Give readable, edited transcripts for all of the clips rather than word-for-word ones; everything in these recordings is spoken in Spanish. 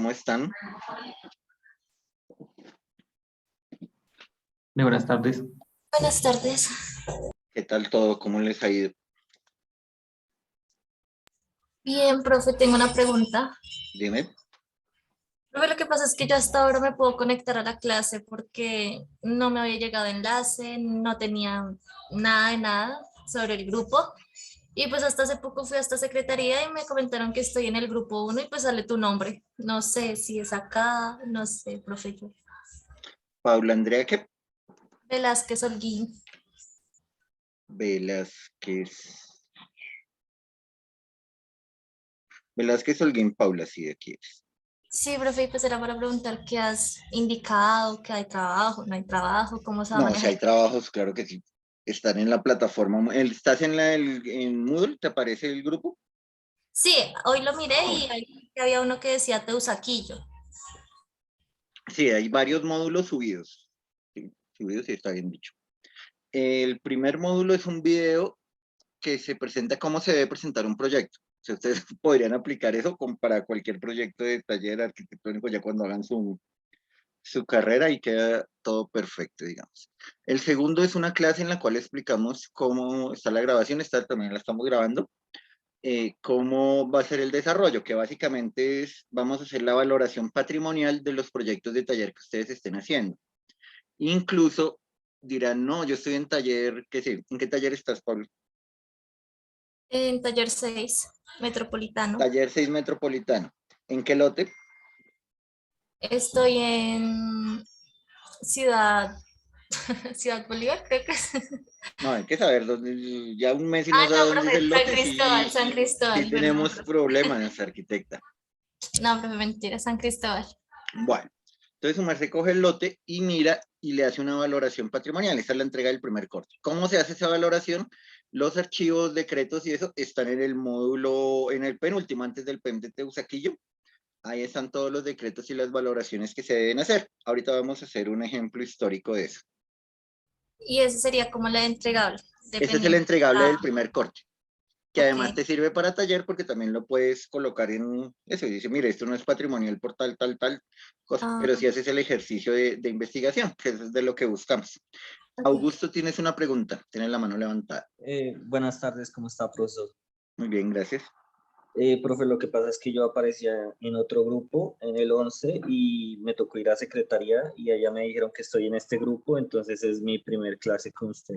¿cómo están? Buenas tardes. Buenas tardes. ¿Qué tal todo? ¿Cómo les ha ido? Bien, profe, tengo una pregunta. Dime. Profe, lo que pasa es que yo hasta ahora me puedo conectar a la clase porque no me había llegado enlace, no tenía nada de nada sobre el grupo. Y pues hasta hace poco fui a esta secretaría y me comentaron que estoy en el grupo 1 y pues sale tu nombre. No sé si es acá, no sé, profe. Paula Andrea, ¿qué? Velázquez Holguín. Velázquez. Velázquez Holguín, Paula, sí, de aquí es. Sí, profe, y pues era para preguntar qué has indicado, que hay trabajo, no hay trabajo, cómo se va a No, si manejar. hay trabajos, claro que sí. Están en la plataforma. ¿Estás en Moodle? ¿Te aparece el grupo? Sí, hoy lo miré Ah, y bueno. ahí había uno que decía Teusaquillo. Sí, hay varios módulos subidos. Sí, subidos sí está bien dicho. El primer módulo es un video que se presenta cómo se debe presentar un proyecto. O sea, ustedes podrían aplicar eso para cualquier proyecto de taller arquitectónico ya cuando hagan su carrera y queda todo perfecto, digamos. El segundo es una clase en la cual explicamos cómo está la grabación, esta también la estamos grabando, cómo va a ser el desarrollo, que básicamente es, vamos a hacer la valoración patrimonial de los proyectos de taller que ustedes estén haciendo. Incluso dirán, no, yo estoy en taller, ¿qué sé? ¿En qué taller estás, Pablo? En taller 6 Metropolitano. Taller 6 Metropolitano. ¿En qué lote? Estoy en Ciudad, Ciudad Bolívar, creo que es. No, hay que saber dónde, ya un mes y no Ah, sabe no, dónde es profe, el San lote, Cristóbal, sí, San sí Cristóbal, perdón, tenemos profe. problemas, arquitecta. No, profe, mentira, San Cristóbal. Bueno, entonces su merced coge el lote y mira y le hace una valoración patrimonial. Esta es la entrega del primer corte. ¿Cómo se hace esa valoración? Los archivos, decretos y eso están en el módulo, en el penúltimo, antes del PEM de Teusaquillo. Ahí están todos los decretos y las valoraciones que se deben hacer. Ahorita vamos a hacer un ejemplo histórico de eso. Y ese sería como la entregable, Ese es el dependiendo. entregable del Ah, primer corte, que ok. además te sirve para taller porque también lo puedes colocar en eso y dice, mire, esto no es patrimonial por tal cosa, Ah, pero si haces el ejercicio de investigación, que es de lo que buscamos. ok. Augusto, tienes una pregunta, tienes la mano levantada. Buenas tardes, ¿cómo está, profesor? Muy bien, gracias. Profe, lo que pasa es que yo aparecía en otro grupo, en el 11, y me tocó ir a secretaría y allá me dijeron que estoy en este grupo, entonces es mi primer clase con usted.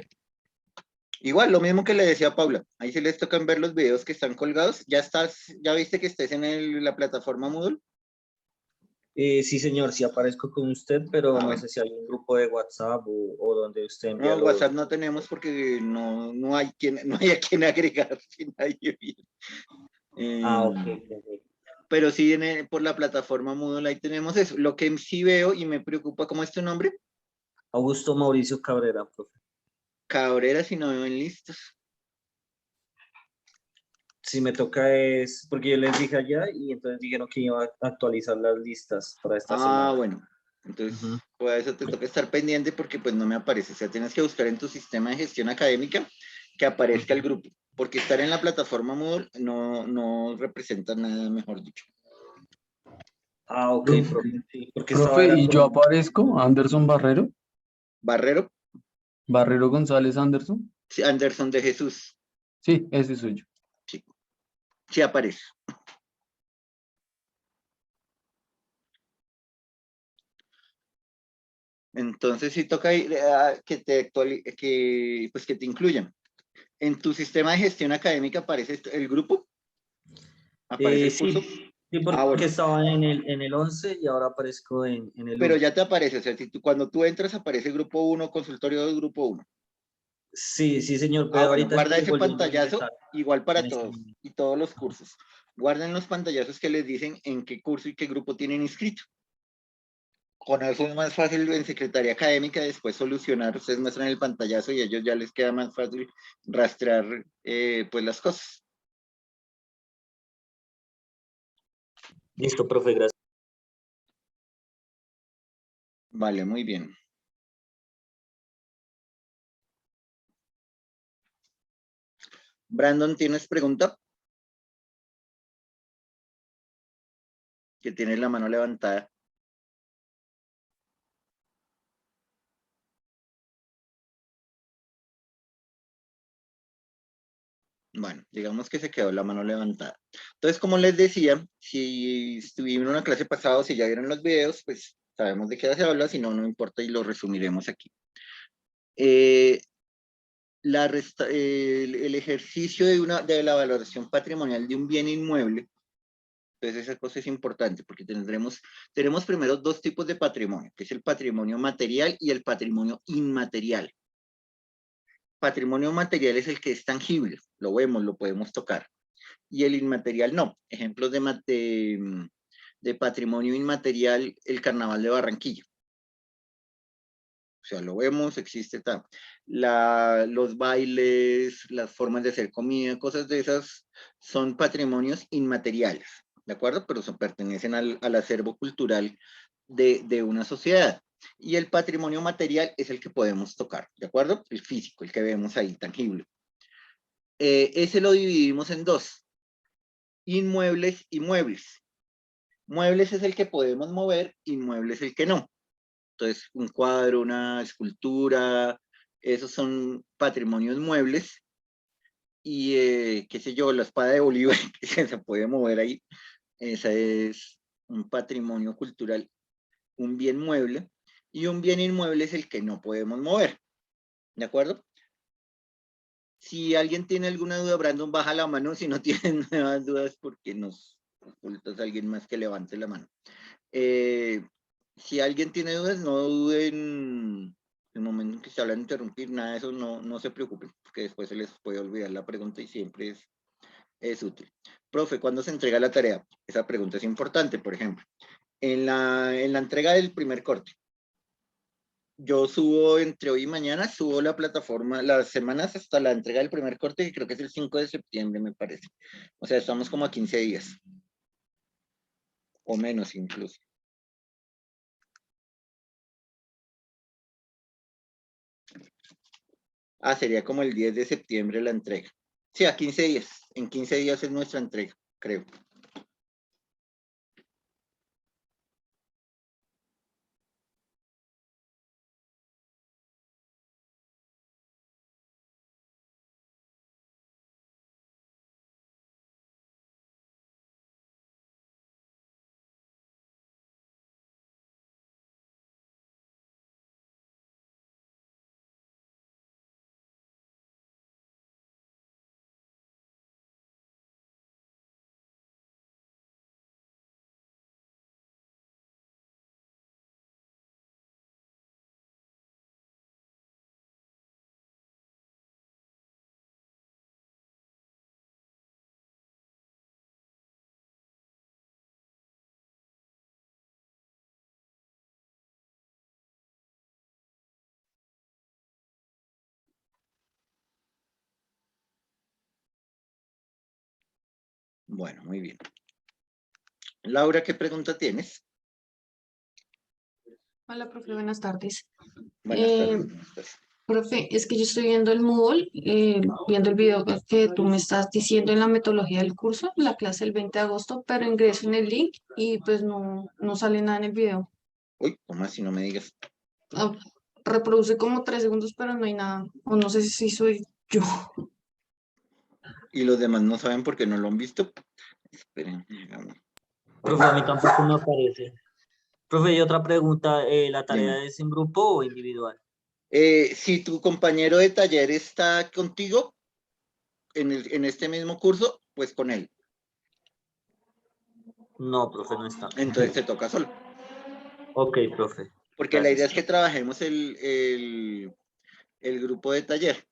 Igual, lo mismo que le decía a Paula, ahí sí les tocan ver los videos que están colgados, ya viste que estés en la plataforma Moodle. Sí, señor, sí aparezco con usted, pero no Bueno, sé si hay un grupo de WhatsApp o donde usted envía no, los... WhatsApp no tenemos porque no hay no hay a quien agregar si nadie viene. Ok, Eh, perfecto. pero sí por la plataforma Moodle ahí tenemos eso. Lo que sí veo y me preocupa, ¿cómo es tu nombre? Augusto Mauricio Cabrera, profe. Cabrera, si no veo en listas. Si me toca es, porque yo les dije allá y entonces dijeron que iba a actualizar las listas para esta Ah, semana. bueno. Entonces, Ujú. pues eso te toca estar pendiente porque pues no me aparece. O sea, tienes que buscar en tu sistema de gestión académica que aparezca el Ujú. grupo. Porque estar en la plataforma Moodle no representa nada, mejor dicho. Ah, ok, Profe, profe, sí, porque estaba profe, era ¿y con... yo aparezco? ¿Anderson Barrero? Barrero, ¿Barrero González Anderson? sí, Anderson de Jesús. Sí, ese soy yo. Sí, sí aparece. Entonces sí toca que pues que te incluyan. En tu sistema de gestión académica aparece el grupo, aparece el curso. Sí, Ah, porque bueno, estaba en el 11 y ahora aparezco en el pero 1. ya te aparece, o sea, si cuando tú entras aparece grupo uno, consultorio de grupo uno. Sí, sí, señor, Ah, pero bueno, ahorita guarda estoy ese volviendo a pantallazo ingresar igual en para este todos momento. y todos los cursos. Guarden los pantallazos que les dicen en qué curso y qué grupo tienen inscrito. Con eso es más fácil en secretaría académica después solucionar. Ustedes muestran el pantallazo y a ellos ya les queda más fácil rastrear pues las cosas. Listo, profe, gracias. Vale, muy bien. Brandon, ¿tienes pregunta? que tiene la mano levantada. Bueno, digamos que se quedó la mano levantada. Entonces, como les decía, si estuvieron en una clase pasada o si ya vieron los videos, pues sabemos de qué se habla, si no, no importa y lo resumiremos aquí. El ejercicio de la valoración patrimonial de un bien inmueble, entonces esa cosa es importante porque tenemos primero dos tipos de patrimonio, que es el patrimonio material y el patrimonio inmaterial. Patrimonio material es el que es tangible, lo vemos, lo podemos tocar, y el inmaterial no. Ejemplos de patrimonio inmaterial, el Carnaval de Barranquilla. O sea, lo vemos, existe los bailes, las formas de hacer comida, cosas de esas son patrimonios inmateriales, ¿de acuerdo? Pero pertenecen al acervo cultural de una sociedad. Y el patrimonio material es el que podemos tocar, ¿de acuerdo? El físico, el que vemos ahí, tangible. Ese lo dividimos en dos, inmuebles y muebles. Muebles es el que podemos mover, inmuebles el que no. Entonces, un cuadro, una escultura, esos son patrimonios muebles. Y, qué sé yo, la espada de Bolívar, que se puede mover ahí, esa es un patrimonio cultural, un bien mueble. Y un bien inmueble es el que no podemos mover, ¿de acuerdo? Si alguien tiene alguna duda, Brandon, baja la mano. Si no tienen nuevas dudas, porque nos ocultas a alguien más que levante la mano. Si alguien tiene dudas, no duden en el momento en que se habla de interrumpir, nada de eso, no se preocupen, porque después se les puede olvidar la pregunta y siempre es útil. Profe, ¿cuándo se entrega la tarea? Esa pregunta es importante, por ejemplo. En la entrega del primer corte, yo subo entre hoy y mañana, subo la plataforma, las semanas hasta la entrega del primer corte, que creo que es el 5 de septiembre, me parece. O sea, estamos como a 15 días. O menos incluso. Sería como el 10 de septiembre la entrega. Sí, a 15 días. En 15 días es nuestra entrega, creo. Bueno, muy bien. Laura, ¿qué pregunta tienes? Hola, profe, buenas tardes. Buenas tardes. Buenas tardes. Profe, es que yo estoy viendo el Moodle, viendo el video que tú me estás diciendo en la metodología del curso, la clase el 20 de agosto, pero ingreso en el link y pues no sale nada en el video. Uy, ¿cómo así? No me digas. Ah, reproduce como 3 segundos, pero no hay nada. O no sé si soy yo. ¿Y los demás no saben por qué no lo han visto? Esperen, digamos. Profe, a mí tampoco me aparece. Profe, y otra pregunta, ¿la tarea Dime. es en grupo o individual? Si tu compañero de taller está contigo en este mismo curso, pues con él. No, profe, no está. Entonces te toca solo. Ok, profe. Porque la idea Gracias. es que trabajemos el grupo de taller.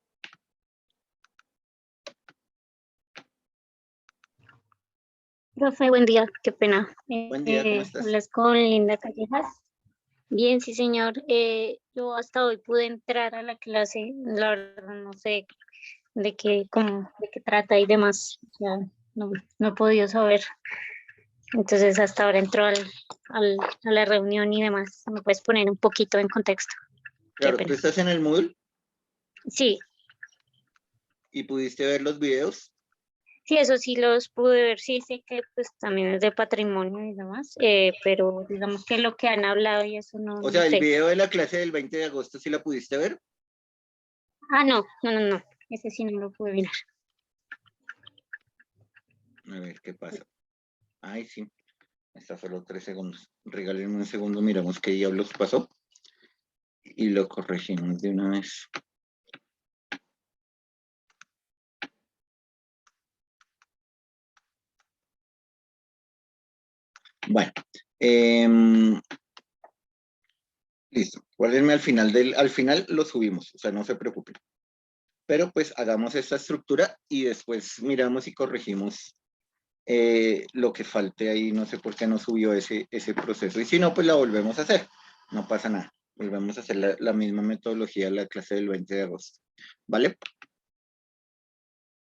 Profe, buen día, qué pena. Buen día, ¿cómo estás? Hablas con Linda Callejas. Bien, sí, señor. Yo hasta hoy pude entrar a la clase, la verdad no sé de qué trata y demás. Ya no he podido saber. Entonces hasta ahora entro a la reunión y demás. ¿Me puedes poner un poquito en contexto? Qué Claro, tú pena. estás en el Moodle Sí, y pudiste ver los videos. Sí, eso sí los pude ver, sí sé que pues también es de patrimonio y demás, pero digamos que lo que han hablado y eso no, O no sea, el sé. video de la clase del 20 de agosto, ¿sí la pudiste ver? Ah, no, no, no, no, ese sí no lo pude mirar. A ver qué pasa. Ay, sí. Está solo 3 segundos. Regálenme un segundo, miramos qué diablos pasó. Y lo corregimos de una vez. Bueno. Listo. Guárdenme al final lo subimos, o sea, no se preocupen. Pero pues hagamos esta estructura y después miramos y corregimos lo que falte ahí. No sé por qué no subió ese proceso. Y si no, pues la volvemos a hacer. No pasa nada. Volvemos a hacer la misma metodología de la clase del 20 de agosto. ¿Vale?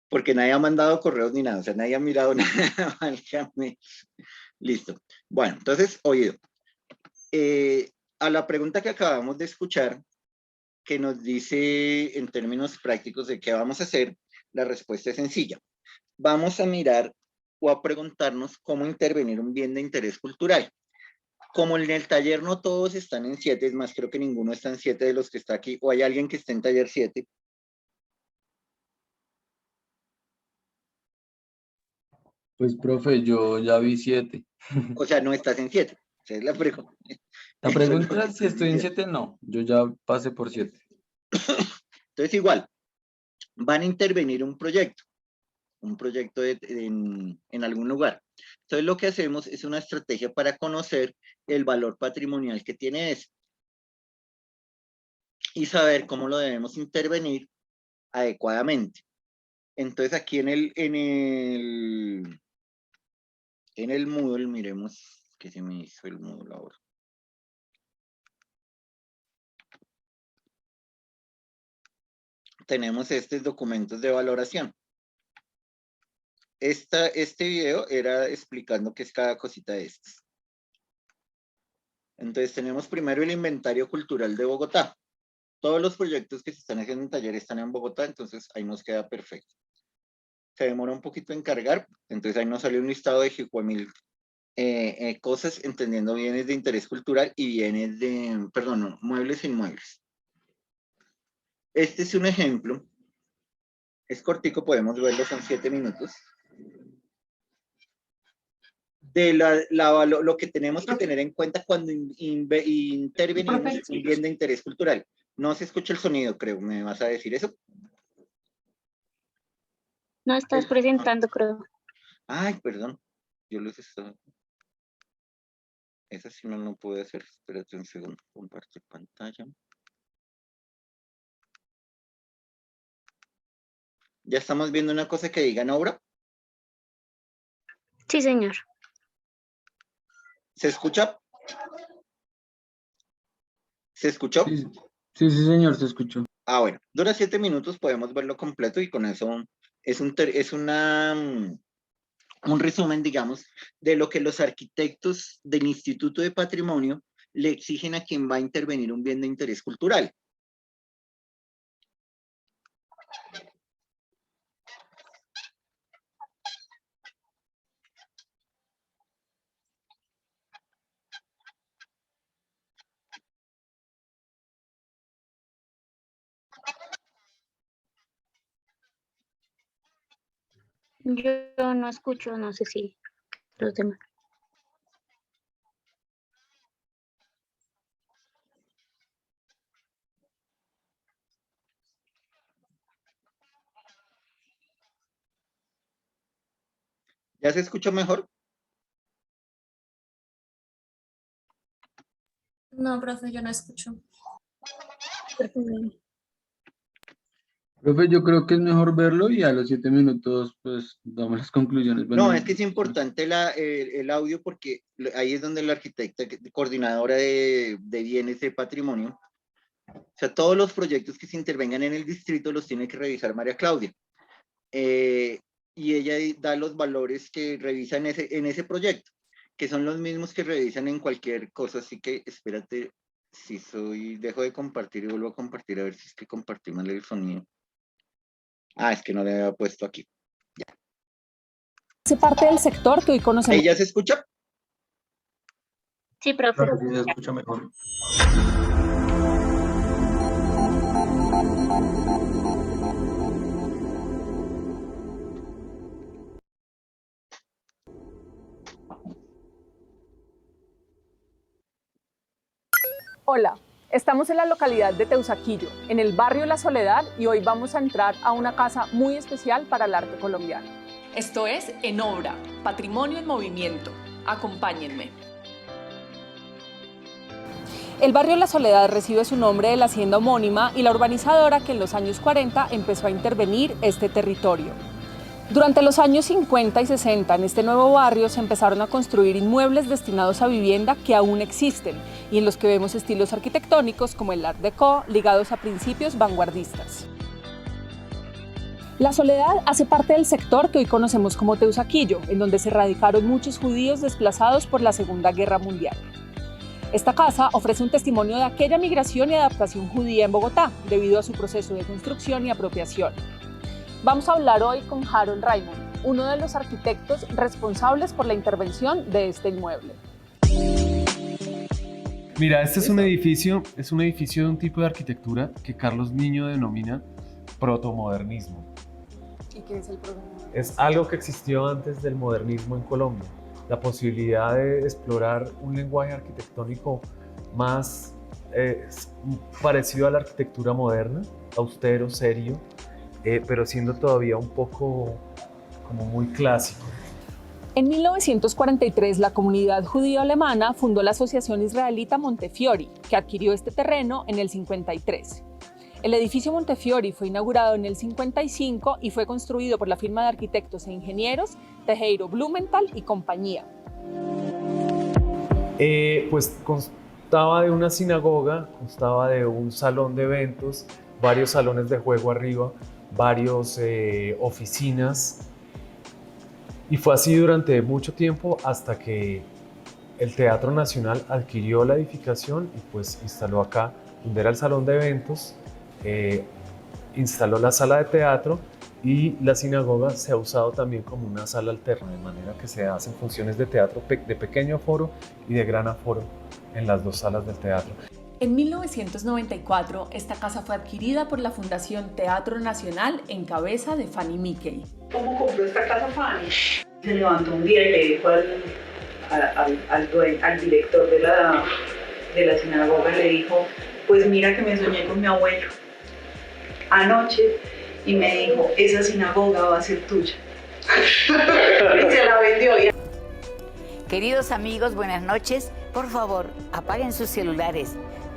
Porque nadie ha mandado correos ni nada. O sea, nadie ha mirado nada. Válgame. Listo. Bueno, entonces, oído. A la pregunta que acabamos de escuchar, que nos dice en términos prácticos de qué vamos a hacer, la respuesta es sencilla. Vamos a mirar o a preguntarnos cómo intervenir un bien de interés cultural. Como en el taller no todos están en 7, es más, creo que ninguno está en 7 de los que está aquí, o hay alguien que esté en taller 7. Pues, profe, yo ya vi 7. O sea, no estás en 7. Esa es la pregunta. La Eso es lo pregunta que es si estoy estoy en diciendo. 7, no. Yo ya pasé por 7. Entonces, igual, van a intervenir un proyecto en algún lugar. Entonces, lo que hacemos es una estrategia para conocer el valor patrimonial que tiene eso y saber cómo lo debemos intervenir adecuadamente. Entonces, aquí en el Moodle, miremos qué se me hizo el Moodle ahora. Tenemos estos documentos de valoración. Este video era explicando qué es cada cosita de estas. Entonces tenemos primero el inventario cultural de Bogotá. Todos los proyectos que se están haciendo en taller están en Bogotá, entonces ahí nos queda perfecto. Se demora un poquito en cargar, entonces ahí nos sale un listado de 5.000 cosas, entendiendo bienes de interés cultural y bienes de, perdón, no, muebles e inmuebles. Este es un ejemplo. Es cortico, podemos verlo, son 7 minutos. De lo que tenemos que tener en cuenta cuando intervenimos un bien de interés cultural. No se escucha el sonido, creo. ¿Me vas a decir eso? No estás presentando, creo. Ay, perdón. Yo los estaba... Esa sí no pude hacer. Espérate un segundo. Compartir pantalla. Ya estamos viendo una cosa que diga en obra. Sí, señor. ¿Se escucha? ¿Se escuchó? Sí, sí, sí, señor, se escuchó. Ah, bueno. Dura 7 minutos, podemos verlo completo y con eso es un resumen, digamos, de lo que los arquitectos del Instituto de Patrimonio le exigen a quien va a intervenir un bien de interés cultural. Yo no escucho, no sé si los demás. ¿Ya se escucha mejor? No, profe, yo no escucho. Profe, yo creo que es mejor verlo y a los 7 minutos, pues, damos las conclusiones. Bueno, No, es que es importante el audio porque ahí es donde la arquitecta coordinadora de bienes de patrimonio, o sea, todos los proyectos que se intervengan en el distrito los tiene que revisar María Claudia. Y ella da los valores que revisa en ese proyecto, que son los mismos que revisan en cualquier cosa, así que espérate, dejo de compartir y vuelvo a compartir a ver si es que compartí mal el sonido. Ah, es que no le había puesto aquí. Ya. Hace parte del sector que hoy conocemos. ¿Ahí ya se escucha? Sí, profe. Claro, sí se escucha mejor. Hola, estamos en la localidad de Teusaquillo, en el barrio La Soledad, y hoy vamos a entrar a una casa muy especial para el arte colombiano. Esto es En Obra, Patrimonio en Movimiento. Acompáñenme. El barrio La Soledad recibe su nombre de la hacienda homónima y la urbanizadora que en los años 40 empezó a intervenir este territorio. Durante los años 50 y 60 en este nuevo barrio se empezaron a construir inmuebles destinados a vivienda que aún existen y en los que vemos estilos arquitectónicos como el Art Deco ligados a principios vanguardistas. La Soledad hace parte del sector que hoy conocemos como Teusaquillo, en donde se radicaron muchos judíos desplazados por la Segunda Guerra Mundial. Esta casa ofrece un testimonio de aquella migración y adaptación judía en Bogotá, debido a su proceso de construcción y apropiación. Vamos a hablar hoy con Harold Raymond, uno de los arquitectos responsables por la intervención de este inmueble. Mira, este es un edificio de un tipo de arquitectura que Carlos Niño denomina protomodernismo. ¿Y qué es el programa? Es algo que existió antes del modernismo en Colombia. La posibilidad de explorar un lenguaje arquitectónico más parecido a la arquitectura moderna, austero, serio, pero siendo todavía un poco como muy clásico. En 1943, la comunidad judío-alemana fundó la Asociación Israelita Montefiori, que adquirió este terreno en el 53. El edificio Montefiori fue inaugurado en el 55 y fue construido por la firma de arquitectos e ingenieros Tejero Blumenthal y compañía. Pues constaba de una sinagoga, constaba de un salón de eventos, varios salones de juego arriba, varios oficinas, y fue así durante mucho tiempo hasta que el Teatro Nacional adquirió la edificación y pues instaló acá, donde era el salón de eventos, instaló la sala de teatro y la sinagoga se ha usado también como una sala alterna, de manera que se hacen funciones de teatro de pequeño aforo y de gran aforo en las dos salas del teatro. En 1994, esta casa fue adquirida por la Fundación Teatro Nacional en cabeza de Fanny Mickey. ¿Cómo compró esta casa Fanny? Se levantó un día y le dijo al director de la sinagoga, le dijo, pues mira que me soñé con mi abuelo anoche y me dijo, esa sinagoga va a ser tuya. Y se la vendió. Queridos amigos, buenas noches. Por favor, apaguen sus celulares,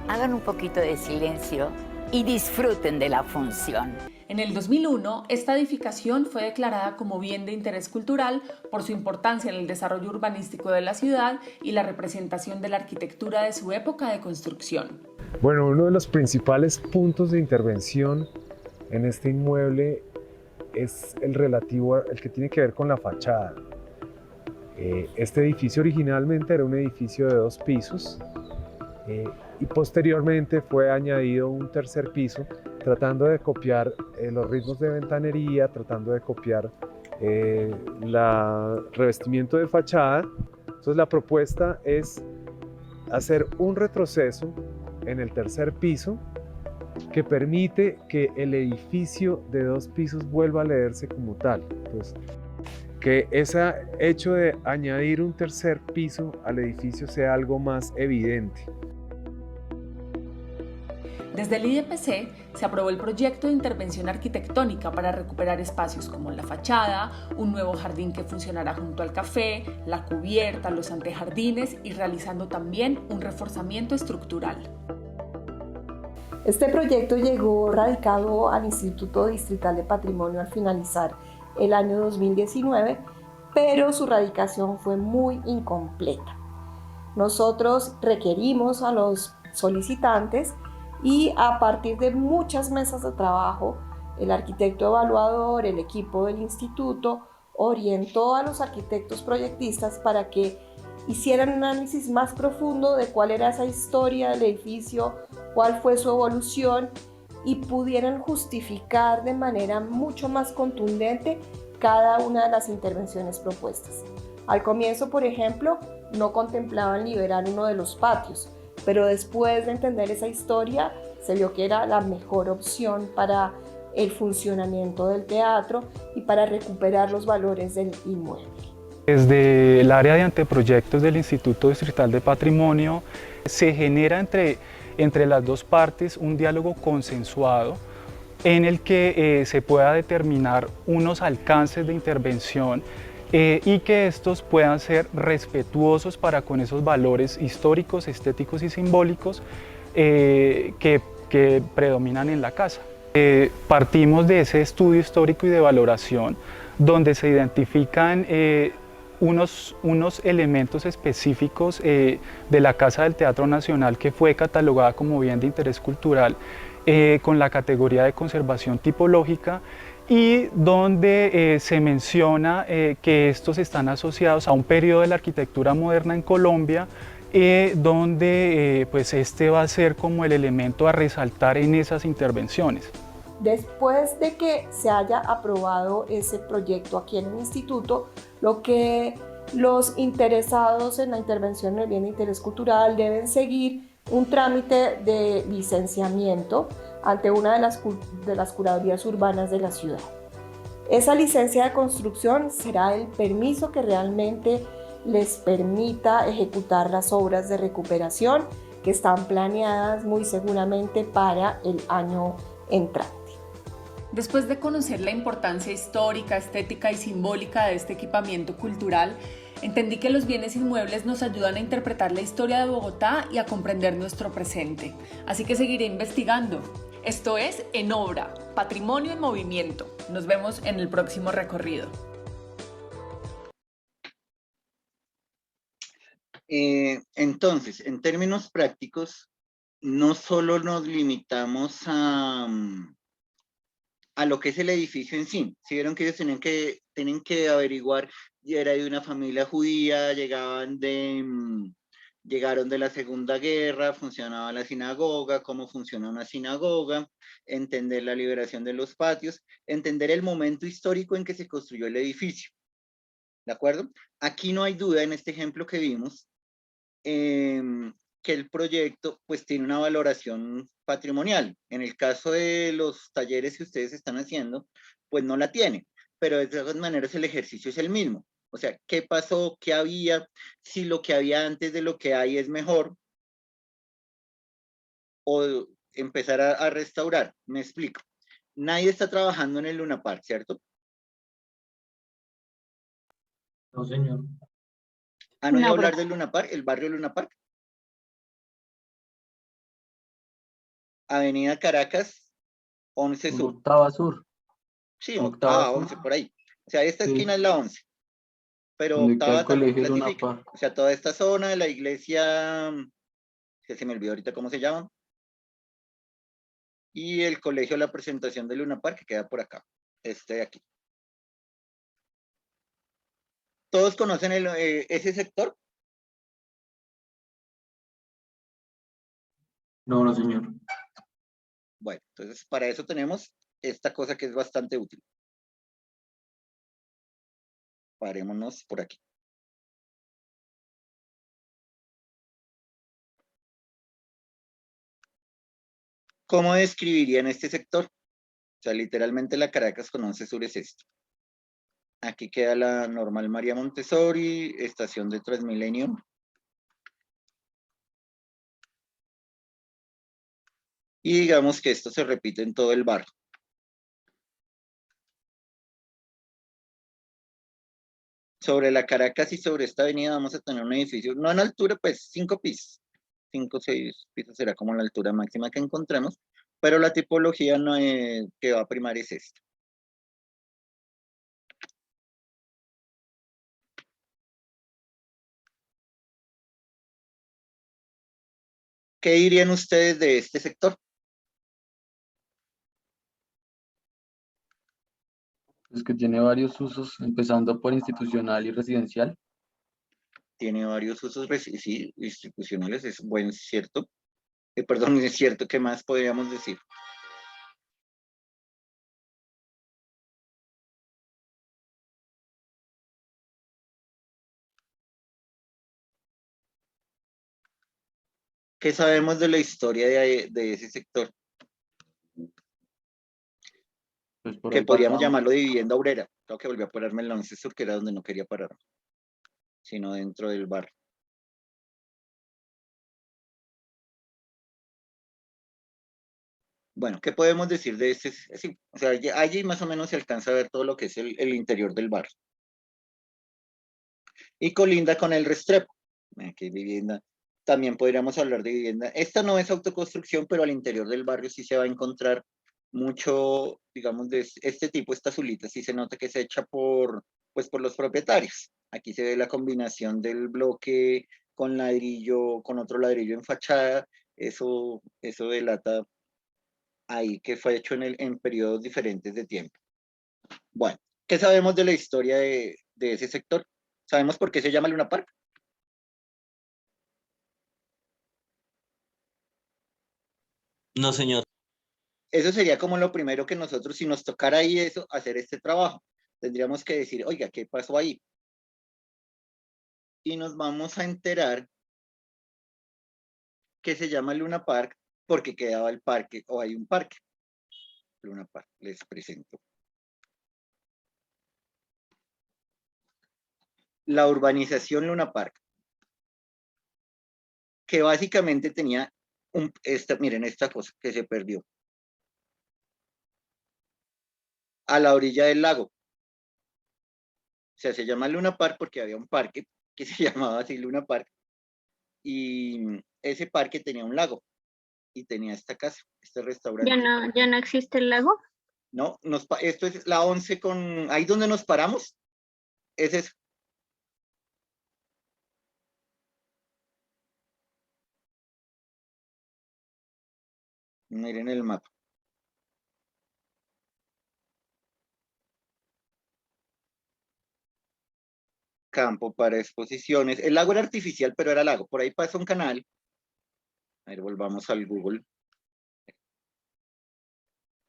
hagan un poquito de silencio y disfruten de la función. En el 2001, esta edificación fue declarada como bien de interés cultural por su importancia en el desarrollo urbanístico de la ciudad y la representación de la arquitectura de su época de construcción. Bueno, uno de los principales puntos de intervención en este inmueble es el que tiene que ver con la fachada. Este edificio originalmente era un edificio de 2 pisos y posteriormente fue añadido un tercer piso tratando de copiar los ritmos de ventanería, tratando de copiar el revestimiento de fachada. Entonces la propuesta es hacer un retroceso en el tercer piso que permite que el edificio de 2 pisos vuelva a leerse como tal. Entonces, que ese hecho de añadir un tercer piso al edificio sea algo más evidente. Desde el IDPC se aprobó el proyecto de intervención arquitectónica para recuperar espacios como la fachada, un nuevo jardín que funcionará junto al café, la cubierta, los antejardines y realizando también un reforzamiento estructural. Este proyecto llegó radicado al Instituto Distrital de Patrimonio al finalizar el año 2019, pero su radicación fue muy incompleta. Nosotros requerimos a los solicitantes y a partir de muchas mesas de trabajo, el arquitecto evaluador, el equipo del instituto, orientó a los arquitectos proyectistas para que hicieran un análisis más profundo de cuál era esa historia del edificio, cuál fue su evolución y pudieran justificar de manera mucho más contundente cada una de las intervenciones propuestas. Al comienzo, por ejemplo, no contemplaban liberar uno de los patios, pero después de entender esa historia, se vio que era la mejor opción para el funcionamiento del teatro y para recuperar los valores del inmueble. Desde el área de anteproyectos del Instituto Distrital de Patrimonio se genera entre las dos partes un diálogo consensuado en el que se pueda determinar unos alcances de intervención y que estos puedan ser respetuosos para con esos valores históricos, estéticos y simbólicos que predominan en la casa. Partimos de ese estudio histórico y de valoración donde se identifican unos elementos específicos de la Casa del Teatro Nacional que fue catalogada como bien de interés cultural con la categoría de conservación tipológica y donde se menciona que estos están asociados a un periodo de la arquitectura moderna en Colombia donde pues este va a ser como el elemento a resaltar en esas intervenciones. Después de que se haya aprobado ese proyecto aquí en el instituto, lo que los interesados en la intervención en el bien de interés cultural deben seguir un trámite de licenciamiento ante una de las curadurías urbanas de la ciudad. Esa licencia de construcción será el permiso que realmente les permita ejecutar las obras de recuperación que están planeadas muy seguramente para el año entrante. Después de conocer la importancia histórica, estética y simbólica de este equipamiento cultural, entendí que los bienes inmuebles nos ayudan a interpretar la historia de Bogotá y a comprender nuestro presente. Así que seguiré investigando. Esto es En Obra, Patrimonio en Movimiento. Nos vemos en el próximo recorrido. Entonces, en términos prácticos, no solo nos limitamos a lo que es el edificio en sí. Si vieron que ellos tienen que averiguar, era de una familia judía, llegaron de la Segunda Guerra, funcionaba la sinagoga, cómo funciona una sinagoga, entender la liberación de los patios, entender el momento histórico en que se construyó el edificio. ¿De acuerdo? Aquí no hay duda en este ejemplo que vimos, que el proyecto pues tiene una valoración patrimonial. En el caso de los talleres que ustedes están haciendo, pues no la tiene, pero de todas maneras el ejercicio es el mismo. O sea, ¿qué pasó? ¿Qué había? Si lo que había antes de lo que hay es mejor, o empezar a restaurar. Me explico. Nadie está trabajando en el Luna Park, ¿cierto? No, señor. ¿Han oído No, hablar profe. del Luna Park, el barrio Luna Park? Avenida Caracas, 11 Sur. Octava Sur. Sí, Octava Sur. 11 por ahí. O sea, esta Sí. esquina es la 11. Pero Donde queda el octava también colegio Luna clasifica. Park. O sea, toda esta zona de la iglesia, que se me olvidó ahorita cómo se llama, y el colegio La Presentación de Luna Park, que queda por acá, este de aquí. ¿Todos conocen ese sector? No, no, señor. Bueno, entonces para eso tenemos esta cosa que es bastante útil. Parémonos por aquí. ¿Cómo describirían este sector? O sea, literalmente la Caracas con 11 Sur es esto. Aquí queda la Normal María Montessori, estación de Transmilenio. Y digamos que esto se repite en todo el barrio. Sobre la Caracas y sobre esta avenida vamos a tener un edificio, no en altura, pues 5 pisos. 5 o 6 pisos será como la altura máxima que encontremos, pero la tipología no que va a primar es esta. ¿Qué dirían ustedes de este sector? Es que tiene varios usos, empezando por institucional y residencial. Tiene varios usos, sí, institucionales, es buen, cierto. Perdón, es cierto, ¿qué más podríamos decir? ¿Qué sabemos de la historia de ese sector? Pues por Que ahí podríamos pasamos. llamarlo de vivienda obrera. Tengo que volver a pararme en la 11 Sur, que era donde no quería parar, sino dentro del barrio. Bueno, ¿qué podemos decir de este? Sí, o sea, allí más o menos se alcanza a ver todo lo que es el interior del barrio. Y colinda con el Restrepo. Aquí vivienda. También podríamos hablar de vivienda. Esta no es autoconstrucción, pero al interior del barrio sí se va a encontrar mucho, digamos, de este tipo, esta azulita, sí se nota que se echa pues, por los propietarios. Aquí se ve la combinación del bloque con ladrillo, con otro ladrillo en fachada. Eso delata ahí que fue hecho en periodos diferentes de tiempo. Bueno, ¿qué sabemos de la historia de ese sector? ¿Sabemos por qué se llama Luna Park? No, señor. Eso sería como lo primero que nosotros, si nos tocara ahí eso, hacer este trabajo. Tendríamos que decir, oiga, ¿qué pasó ahí? Y nos vamos a enterar que se llama Luna Park porque quedaba el parque, o hay un parque. Luna Park, les presento. La urbanización Luna Park, que básicamente tenía miren esta cosa que se perdió. A la orilla del lago. O sea, se llama Luna Park porque había un parque que se llamaba así Luna Park, y ese parque tenía un lago y tenía esta casa, este restaurante. ¿Ya no existe el lago? No, esto es la 11 con, ahí donde nos paramos, es eso. Miren el mapa. Campo para exposiciones. El lago era artificial, pero era lago. Por ahí pasa un canal. A ver, volvamos al Google.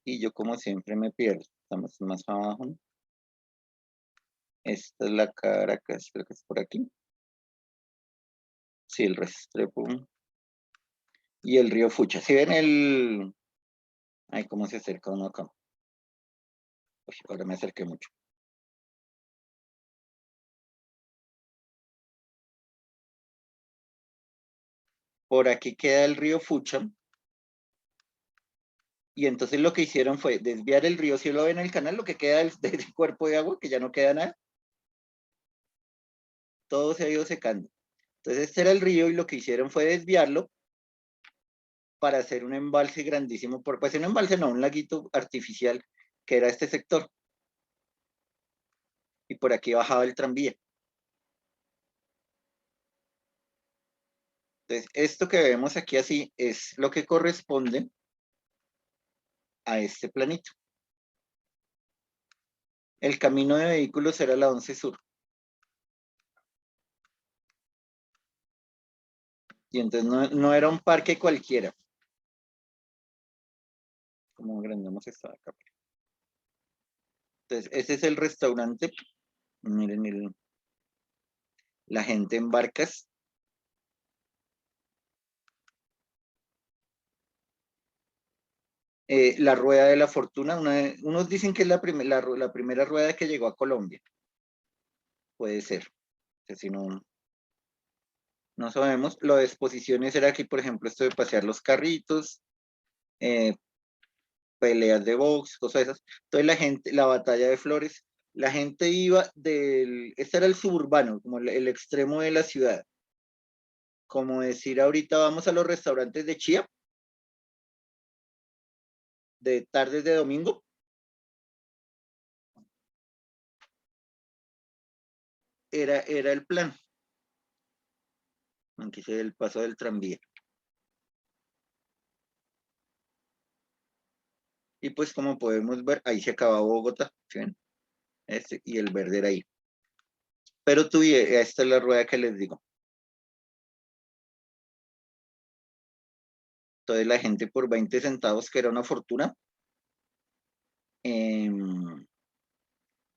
Y yo, como siempre, me pierdo. Estamos más abajo. Esta es la Caracas, creo que es por aquí. Sí, el Restrepo. Y el río Fucha. ¿Sí ven el...? Ay, ¿cómo se acerca uno acá? Uy, ahora me acerqué mucho. Por aquí queda el río Fucha. Y entonces lo que hicieron fue desviar el río. Si lo ven en el canal, lo que queda del cuerpo de agua, que ya no queda nada. Todo se ha ido secando. Entonces este era el río y lo que hicieron fue desviarlo para hacer un embalse grandísimo, pues un embalse no, un laguito artificial, que era este sector. Y por aquí bajaba el tranvía. Entonces, esto que vemos aquí así es lo que corresponde a este planito. El camino de vehículos era la 11 Sur. Y entonces no era un parque cualquiera. Como agrandamos esta acá. Entonces, ese es el restaurante. Miren la gente en barcas. La rueda de la fortuna, unos dicen que es la primera rueda que llegó a Colombia. Puede ser. Si no sabemos. Lo de exposiciones era aquí, por ejemplo, esto de pasear los carritos, peleas de box, cosas esas. Entonces la batalla de flores, la gente iba este era el suburbano, como el extremo de la ciudad. Como decir ahorita vamos a los restaurantes de Chía, de tardes de domingo. Era el plan. Aquí se ve el paso del tranvía. Y pues como podemos ver, ahí se acaba Bogotá, ¿sí ven? Y el verde era ahí. Pero esta es la rueda que les digo. Entonces la gente por 20 centavos, que era una fortuna,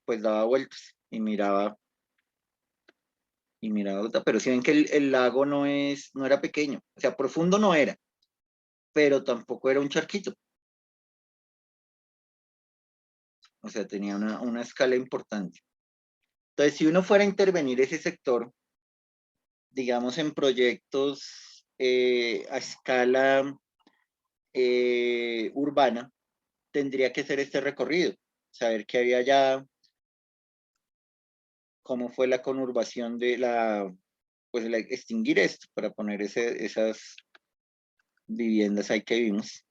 pues daba vueltas y miraba Y mira, pero si ven que el lago no era pequeño, o sea, profundo no era, pero tampoco era un charquito. O sea, tenía una escala importante. Entonces, si uno fuera a intervenir ese sector, digamos en proyectos a escala urbana, tendría que hacer este recorrido, saber qué había allá, cómo fue la conurbación de extinguir esto para poner esas viviendas ahí que vimos.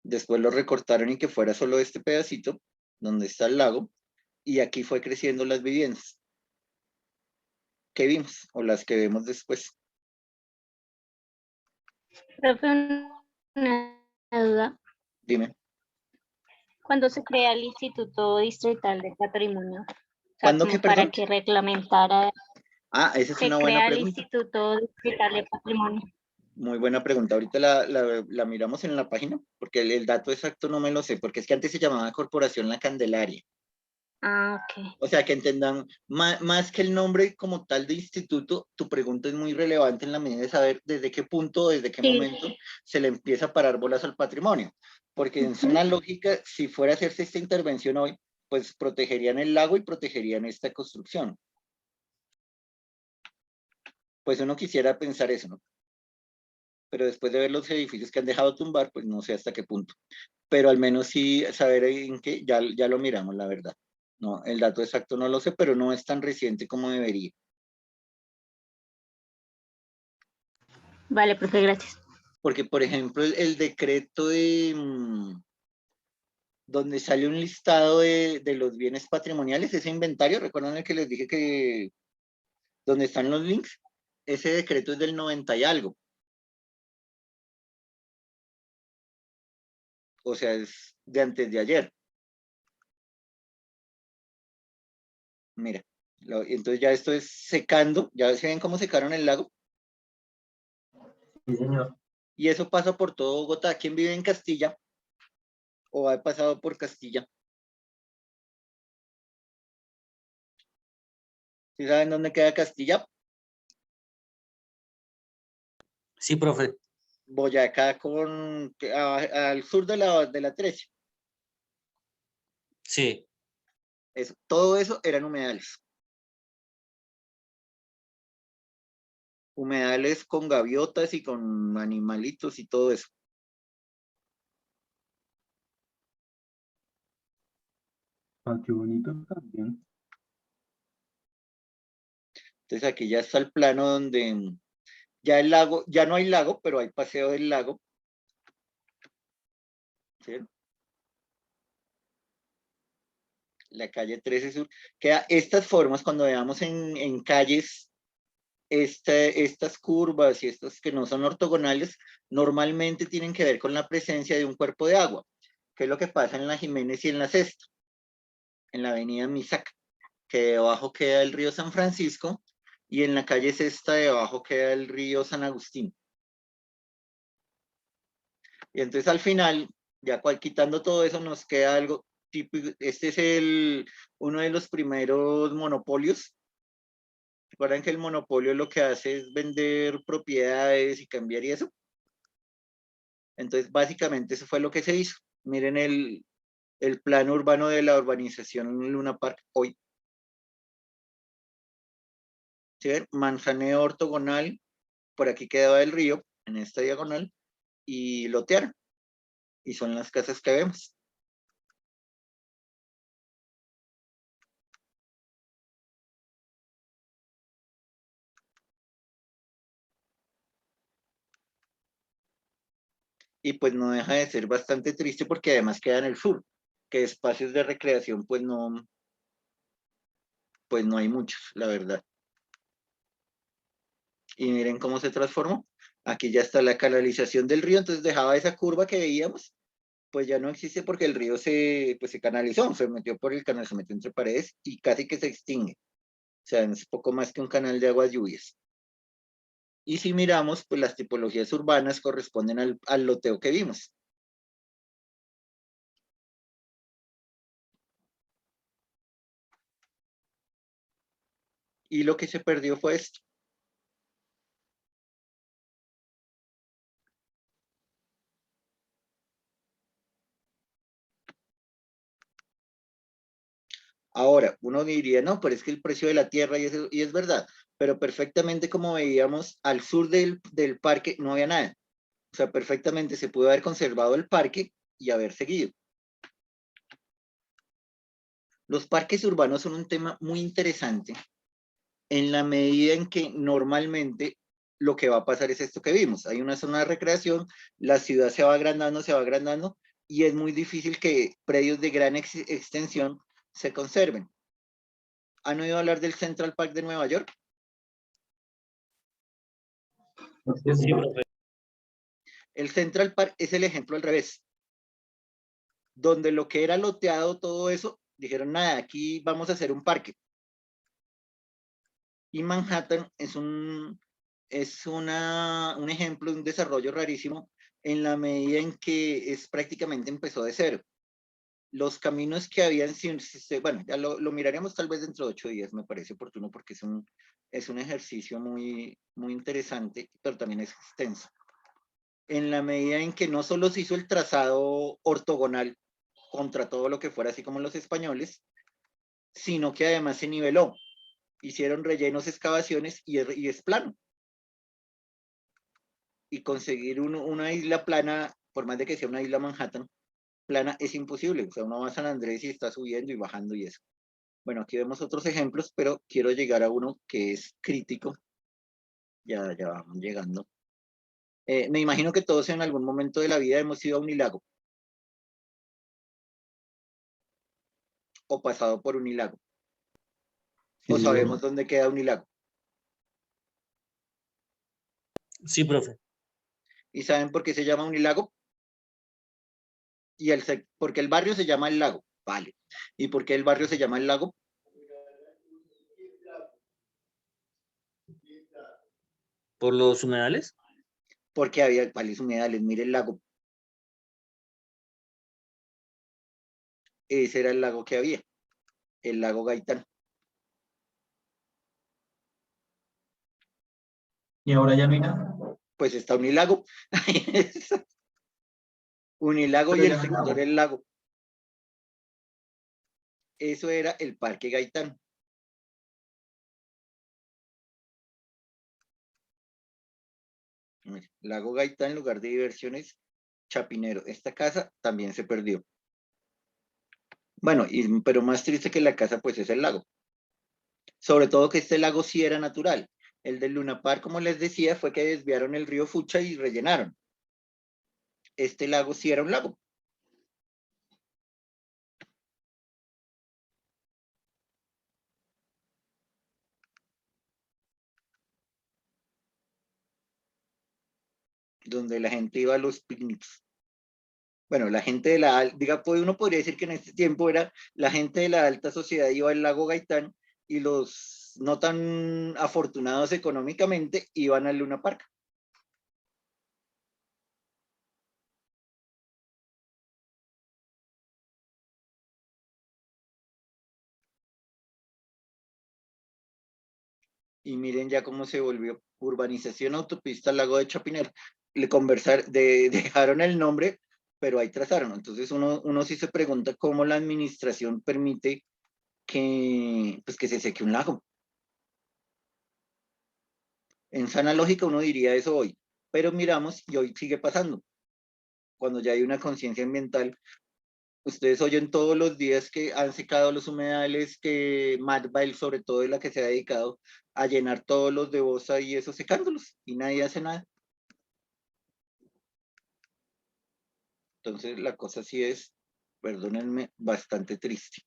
Después lo recortaron y que fuera solo este pedacito, donde está el lago, y aquí fue creciendo las viviendas que vimos, o las que vemos después. Profe, una duda. Dime. Cuando se crea el Instituto Distrital de Patrimonio, o sea, ¿Cuándo como qué, para perdón? que reglamentara, Ah, esa es se una buena crea el pregunta. Instituto Distrital de Patrimonio. Muy buena pregunta. Ahorita la miramos en la página, porque el dato exacto no me lo sé, porque es que antes se llamaba Corporación La Candelaria. Ah, ok. O sea, que entendan, más que el nombre como tal de instituto, tu pregunta es muy relevante en la medida de saber desde qué punto, desde qué momento se le empieza a parar bolas al patrimonio. Porque en una lógica, si fuera a hacerse esta intervención hoy, pues protegerían el lago y protegerían esta construcción. Pues uno quisiera pensar eso, ¿no? Pero después de ver los edificios que han dejado tumbar, pues no sé hasta qué punto. Pero al menos sí saber en qué, ya lo miramos, la verdad. No, el dato exacto no lo sé, pero no es tan reciente como debería. Vale, profe, gracias. Porque, por ejemplo, el decreto de donde sale un listado de los bienes patrimoniales, ese inventario, ¿recuerdan el que les dije que donde están los links? Ese decreto es del 90 y algo. O sea, es de antes de ayer. Mira, entonces ya esto es secando, ya se ven cómo secaron el lago. Sí, señor. Y eso pasa por todo Bogotá. ¿Quién vive en Castilla? ¿O ha pasado por Castilla? ¿Sí saben dónde queda Castilla? Sí, profe. Boyacá al sur de la 13. Sí. Todo eso eran humedales. Humedales con gaviotas y con animalitos y todo eso. Ah, qué bonito también. Entonces aquí ya está el plano donde ya el lago, ya no hay lago, pero hay paseo del lago. ¿Sí? La calle 13 Sur. Queda estas formas cuando veamos en calles estas curvas y estas que no son ortogonales, normalmente tienen que ver con la presencia de un cuerpo de agua, que es lo que pasa en la Jiménez y en la Sexta, en la avenida Misac, que debajo queda el río San Francisco, y en la calle Sexta debajo queda el río San Agustín. Y entonces al final, ya quitando todo eso, nos queda algo típico. Este es uno de los primeros monopolios. ¿Recuerdan que el monopolio lo que hace es vender propiedades y cambiar y eso? Entonces, básicamente eso fue lo que se hizo. Miren el plano urbano de la urbanización Luna Park hoy. ¿Sí ven? Manzaneo ortogonal, por aquí quedaba el río, en esta diagonal, y lotearon. Y son las casas que vemos. Y pues no deja de ser bastante triste porque además queda en el sur, que espacios de recreación pues no hay muchos, la verdad. Y miren cómo se transformó. Aquí ya está la canalización del río, entonces dejaba esa curva que veíamos, pues ya no existe porque el río se canalizó, se metió por el canal, se metió entre paredes y casi que se extingue. O sea, es poco más que un canal de aguas lluvias. Y si miramos, pues las tipologías urbanas corresponden al loteo que vimos. Y lo que se perdió fue esto. Ahora, uno diría, no, pero es que el precio de la tierra, y es verdad, pero perfectamente como veíamos, al sur del parque no había nada. O sea, perfectamente se pudo haber conservado el parque y haber seguido. Los parques urbanos son un tema muy interesante en la medida en que normalmente lo que va a pasar es esto que vimos. Hay una zona de recreación, la ciudad se va agrandando, y es muy difícil que predios de gran extensión se conserven. ¿Han oído hablar del Central Park de Nueva York? Sí, profe. El Central Park es el ejemplo al revés, donde lo que era loteado, todo eso, dijeron, nada, aquí vamos a hacer un parque. Y Manhattan es un ejemplo de un desarrollo rarísimo en la medida en que prácticamente empezó de cero. Los caminos que habían, bueno, ya lo miraremos tal vez dentro de 8 días, me parece oportuno, porque es un ejercicio muy, muy interesante, pero también es extenso. En la medida en que no solo se hizo el trazado ortogonal contra todo lo que fuera, así como los españoles, sino que además se niveló. Hicieron rellenos, excavaciones y es plano. Y conseguir una isla plana, por más de que sea una isla Manhattan, plana es imposible. O sea, uno va a San Andrés y está subiendo y bajando y eso. Bueno, aquí vemos otros ejemplos, pero quiero llegar a uno que es crítico. Ya vamos llegando. Me imagino que todos en algún momento de la vida hemos ido a Unilago. O pasado por Unilago. Sí, o sí, sabemos dónde queda Unilago. Sí, profe. ¿Y saben por qué se llama Unilago? Porque el barrio se llama El Lago. Vale. ¿Y por qué el barrio se llama El Lago? ¿Por los humedales? Porque había cuáles humedales. Mire el lago. Ese era el lago que había. El lago Gaitán. ¿Y ahora ya no hay nada? Pues está Unilago. Unilago y el sector El Lago. Eso era el Parque Gaitán. Lago Gaitán, lugar de diversiones, Chapinero. Esta casa también se perdió. Bueno, pero más triste que la casa, pues es el lago. Sobre todo que este lago sí era natural. El del Luna Park, como les decía, fue que desviaron el río Fucha y rellenaron. Este lago sí era un lago. Donde la gente iba a los picnics. Bueno, la gente de uno podría decir que en este tiempo era la gente de la alta sociedad iba al lago Gaitán y los no tan afortunados económicamente iban al Luna Park. Y miren ya cómo se volvió urbanización, autopista, lago de Chapinero. Dejaron el nombre, pero ahí trazaron. Entonces uno sí se pregunta cómo la administración permite que se seque un lago. En sana lógica uno diría eso hoy, pero miramos y hoy sigue pasando. Cuando ya hay una conciencia ambiental, ustedes oyen todos los días que han secado los humedales, que Madbile sobre todo es la que se ha dedicado a llenar todos los de bosa y eso secándolos, y nadie hace nada. Entonces la cosa sí es, perdónenme, bastante triste.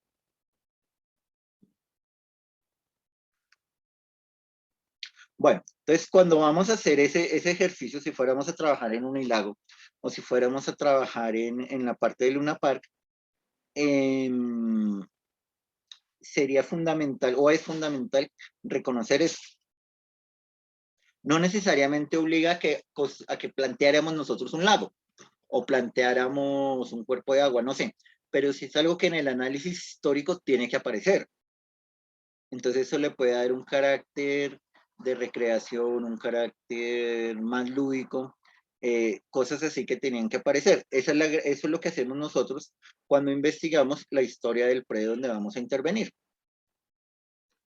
Bueno, entonces cuando vamos a hacer ese ejercicio, si fuéramos a trabajar en Unilago o si fuéramos a trabajar en la parte de Luna Park, sería fundamental o es fundamental reconocer esto. No necesariamente obliga a que planteáramos nosotros un lago o planteáramos un cuerpo de agua, no sé, pero sí es algo que en el análisis histórico tiene que aparecer. Entonces eso le puede dar un carácter de recreación, un carácter más lúdico, cosas así que tenían que aparecer. Eso es lo que hacemos nosotros cuando investigamos la historia del predio donde vamos a intervenir.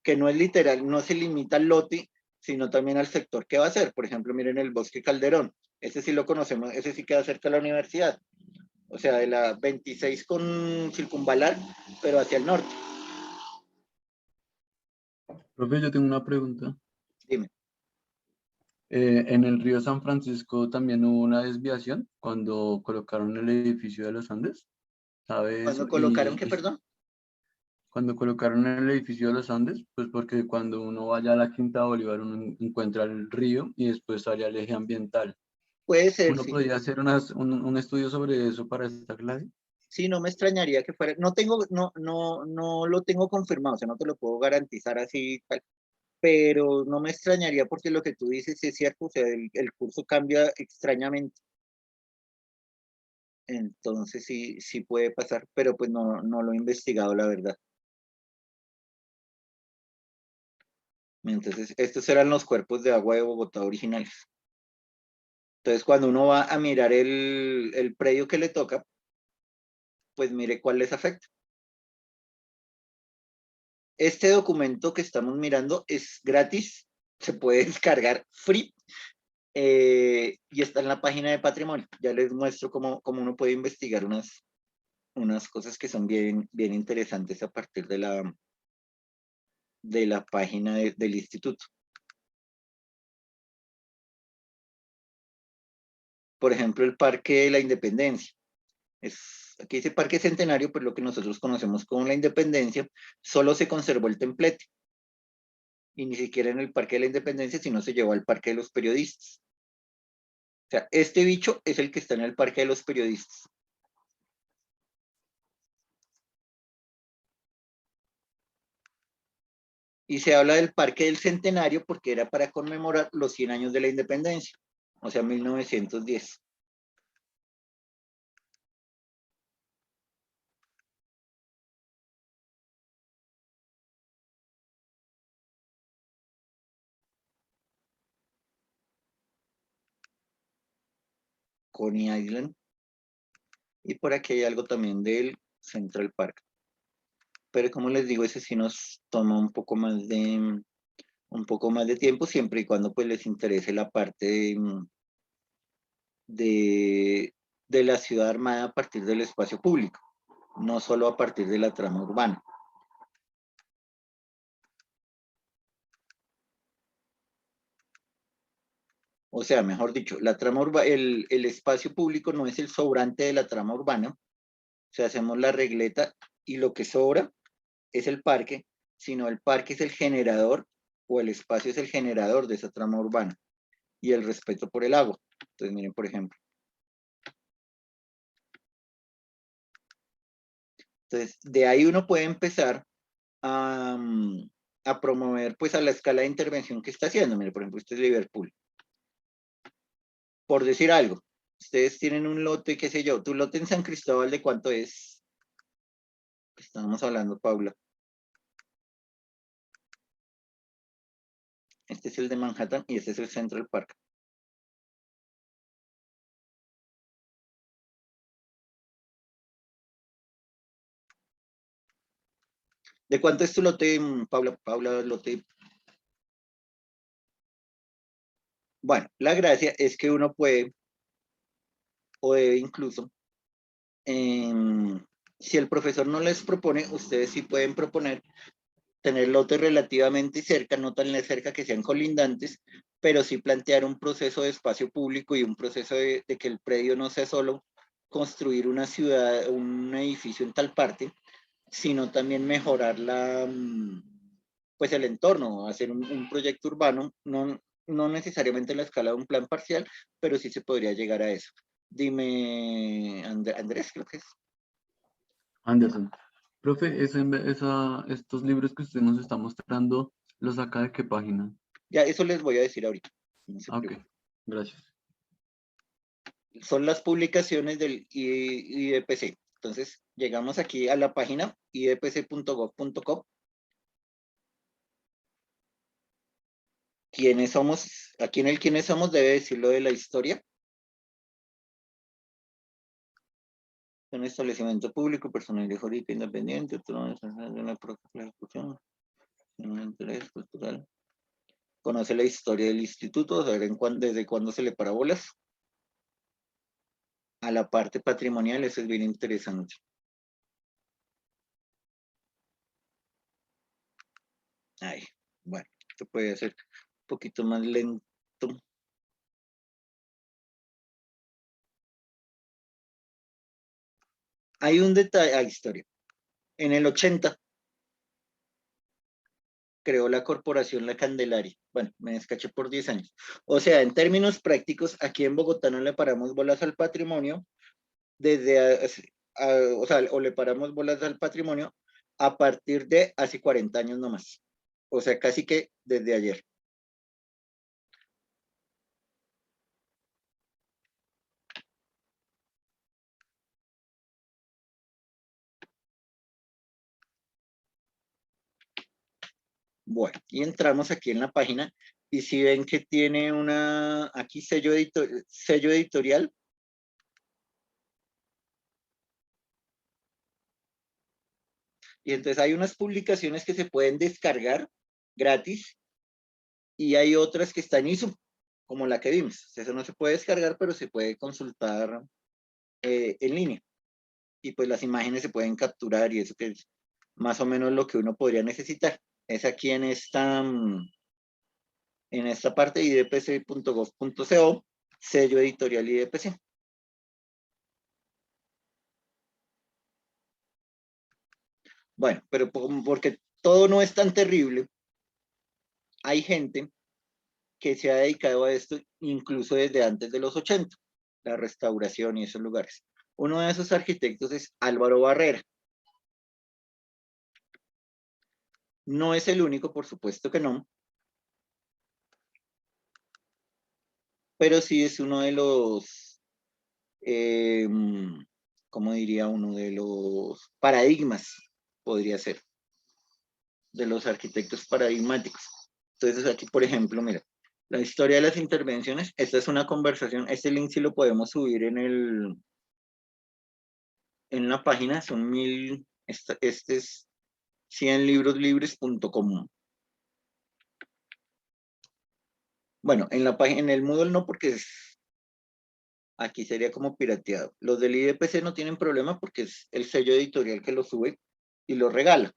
Que no es literal, no se limita al lote, sino también al sector que va a ser. Por ejemplo, miren el Bosque Calderón. Ese sí lo conocemos, ese sí queda cerca de la universidad. O sea, de la 26 con Circunvalar, pero hacia el norte. Profe, yo tengo una pregunta. Dime. En el río San Francisco también hubo una desviación cuando colocaron el edificio de los Andes. ¿Sabe ¿Cuándo eso? colocaron qué, perdón? Cuando colocaron el edificio de los Andes, pues porque cuando uno vaya a la Quinta Bolívar uno encuentra el río y después sale al eje ambiental. Puede ser, ¿Uno sí. podría hacer un estudio sobre eso para esta clase? Sí, no me extrañaría que fuera, no lo tengo confirmado, o sea, no te lo puedo garantizar así, tal, pero no me extrañaría porque lo que tú dices es cierto, o sea, el curso cambia extrañamente. Entonces sí puede pasar, pero pues no lo he investigado, la verdad. Entonces, estos eran los cuerpos de agua de Bogotá originales. Entonces, cuando uno va a mirar el predio que le toca, pues mire cuál les afecta. Este documento que estamos mirando es gratis, se puede descargar free y está en la página de Patrimonio. Ya les muestro cómo uno puede investigar unas cosas que son bien interesantes a partir de la página del instituto. Por ejemplo, el Parque de la Independencia. Aquí dice Parque Centenario, pues lo que nosotros conocemos como la Independencia, solo se conservó el templete. Y ni siquiera en el Parque de la Independencia, sino se llevó al Parque de los Periodistas. O sea, este bicho es el que está en el Parque de los Periodistas. Y se habla del Parque del Centenario porque era para conmemorar los 100 años de la Independencia, o sea, 1910. Coney Island. Y por aquí hay algo también del Central Park. Pero como les digo, ese sí nos toma un poco más de tiempo, siempre y cuando pues les interese la parte de la ciudad armada a partir del espacio público, no solo a partir de la trama urbana. O sea, mejor dicho, la trama el espacio público no es el sobrante de la trama urbana. O sea, hacemos la regleta y lo que sobra es el parque, sino el parque es el generador o el espacio es el generador de esa trama urbana y el respeto por el agua. Entonces, miren, por ejemplo. Entonces, de ahí uno puede empezar a promover, pues, a la escala de intervención que está haciendo. Miren, por ejemplo, este es Liverpool. Por decir algo, ustedes tienen un lote, qué sé yo, tu lote en San Cristóbal, ¿de cuánto es? Estábamos hablando, Paula. Este es el de Manhattan y este es el Central Park. ¿De cuánto es tu lote, Paula? Paula, lote. Bueno, la gracia es que uno puede, o debe incluso, si el profesor no les propone, ustedes sí pueden proponer tener lotes relativamente cerca, no tan cerca que sean colindantes, pero sí plantear un proceso de espacio público y un proceso de que el predio no sea solo construir una ciudad, un edificio en tal parte, sino también mejorar pues el entorno, hacer un proyecto urbano, no necesariamente en la escala de un plan parcial, pero sí se podría llegar a eso. Dime, Andrés, creo que es. Anderson. Profe, estos libros que usted nos está mostrando, ¿los saca de qué página? Ya, eso les voy a decir ahorita. No se Ok, gracias. Son las publicaciones del IDPC. Entonces, llegamos aquí a la página idpc.gov.co ¿quiénes somos? Aquí en el quiénes somos debe decir lo de la historia. Un establecimiento público, personal jurídico independiente, autonomía de una propia ejecución, un interés cultural. Conoce la historia del instituto, saber desde cuándo se le para bolas. A la parte patrimonial, eso es bien interesante. Ay, bueno, esto puede ser un poquito más lento. Hay un detalle, historia. En el 80 creó la corporación La Candelaria. Bueno, me descaché por 10 años. O sea, en términos prácticos, aquí en Bogotá no le paramos bolas al patrimonio o sea, o le paramos bolas al patrimonio a partir de hace 40 años nomás. O sea, casi que desde ayer. Bueno, y entramos aquí en la página y si ven que tiene aquí sello editorial. Y entonces hay unas publicaciones que se pueden descargar gratis y hay otras que están ISO, como la que vimos. Eso no se puede descargar, pero se puede consultar en línea. Y pues las imágenes se pueden capturar y eso que es más o menos lo que uno podría necesitar. Es aquí en esta parte idpc.gov.co, sello editorial IDPC. Bueno, pero porque todo no es tan terrible, hay gente que se ha dedicado a esto incluso desde antes de los 80, la restauración y esos lugares. Uno de esos arquitectos es Álvaro Barrera. No es el único, por supuesto que no, pero sí es uno de los, ¿cómo diría uno? De los paradigmas, podría ser, de los arquitectos paradigmáticos. Entonces aquí, por ejemplo, mira, la historia de las intervenciones, esta es una conversación, este link sí lo podemos subir en la página, son este es 100libroslibres.com. Bueno, en el Moodle no, porque aquí sería como pirateado. Los del IDPC no tienen problema porque es el sello editorial que lo sube y lo regala.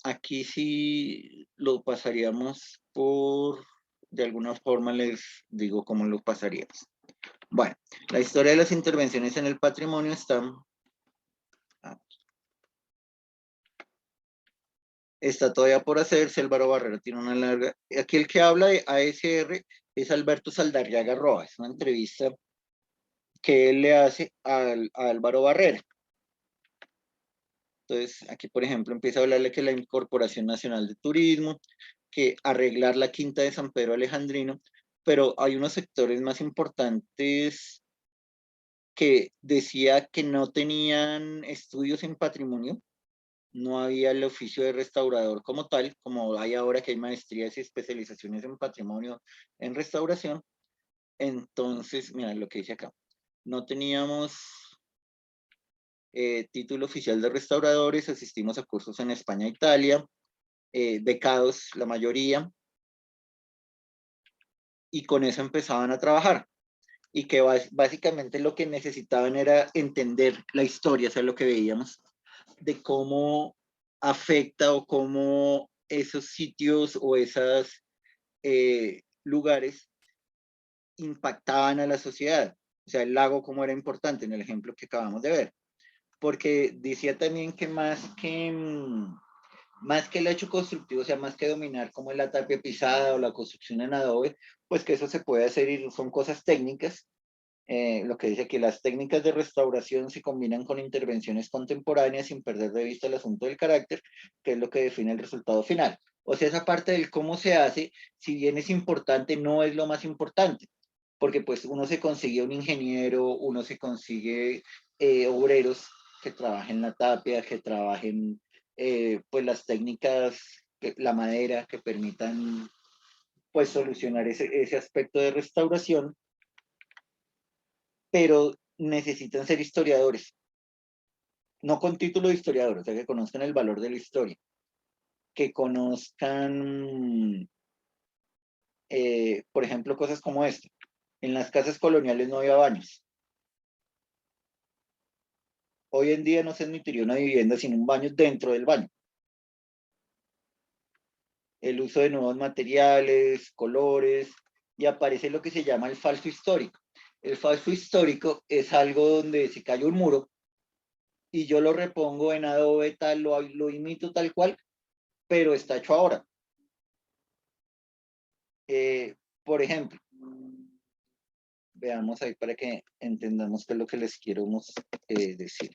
Aquí sí lo pasaríamos de alguna forma les digo cómo lo pasaríamos. Bueno, la historia de las intervenciones en el patrimonio está todavía por hacerse. Álvaro Barrera tiene una larga. Aquí el que habla de ASR es Alberto Saldarriaga Roa. Es una entrevista que él le hace a Álvaro Barrera. Entonces, aquí, por ejemplo, empieza a hablarle que la Corporación Nacional de Turismo, que arreglar la Quinta de San Pedro Alejandrino, pero hay unos sectores más importantes que decía que no tenían estudios en patrimonio, no había el oficio de restaurador como tal, como hay ahora que hay maestrías y especializaciones en patrimonio, en restauración. Entonces, mira lo que dice acá, no teníamos título oficial de restauradores, asistimos a cursos en España e Italia, becados la mayoría, y con eso empezaban a trabajar. Y que básicamente lo que necesitaban era entender la historia, o sea, lo que veíamos, de cómo afecta o cómo esos sitios o esos lugares impactaban a la sociedad. O sea, el lago cómo era importante en el ejemplo que acabamos de ver. Porque decía también que más que el hecho constructivo, o sea, más que dominar como es la tapia pisada o la construcción en adobe, pues que eso se puede hacer y son cosas técnicas. Lo que dice que las técnicas de restauración se combinan con intervenciones contemporáneas sin perder de vista el asunto del carácter, que es lo que define el resultado final. O sea, esa parte del cómo se hace, si bien es importante, no es lo más importante, porque pues uno se consigue un ingeniero, uno se consigue obreros que trabajen la tapia, que trabajen pues las técnicas, la madera, que permitan pues solucionar ese aspecto de restauración, pero necesitan ser historiadores, no con título de historiador, o sea, que conozcan el valor de la historia, que conozcan, por ejemplo, cosas como esta. En las casas coloniales no había baños. Hoy en día no se admitiría una vivienda sin un baño dentro del baño. El uso de nuevos materiales, colores, y aparece lo que se llama el falso histórico. El falso histórico es algo donde se cayó un muro y yo lo repongo en adobe tal, lo imito tal cual, pero está hecho ahora. Por ejemplo, veamos ahí para que entendamos qué es lo que les quiero decir.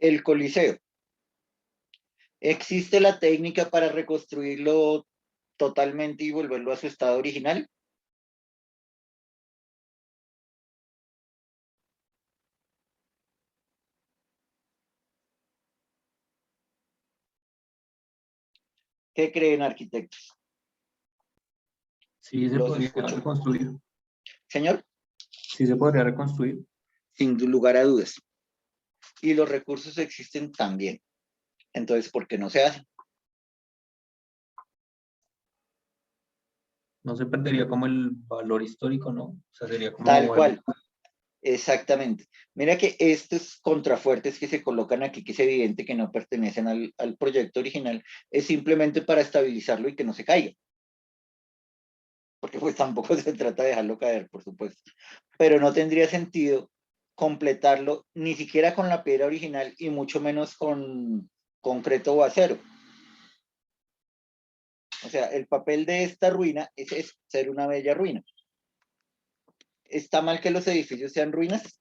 El Coliseo. ¿Existe la técnica para reconstruirlo totalmente y volverlo a su estado original? ¿Qué creen, arquitectos? Sí, se Los podría escucho. reconstruir. Señor, Sí, se podría reconstruir. sin lugar a dudas. Y los recursos existen también. Entonces, ¿por qué no se hace? No se perdería como el valor histórico, ¿no? O sea, sería como Tal algo- cual. Exactamente. Mira que estos contrafuertes que se colocan aquí, que es evidente que no pertenecen al proyecto original, es simplemente para estabilizarlo y que no se caiga. Porque pues tampoco se trata de dejarlo caer, por supuesto. Pero no tendría sentido completarlo ni siquiera con la piedra original y mucho menos con concreto o acero. O sea, el papel de esta ruina es ser una bella ruina. ¿Está mal que los edificios sean ruinas?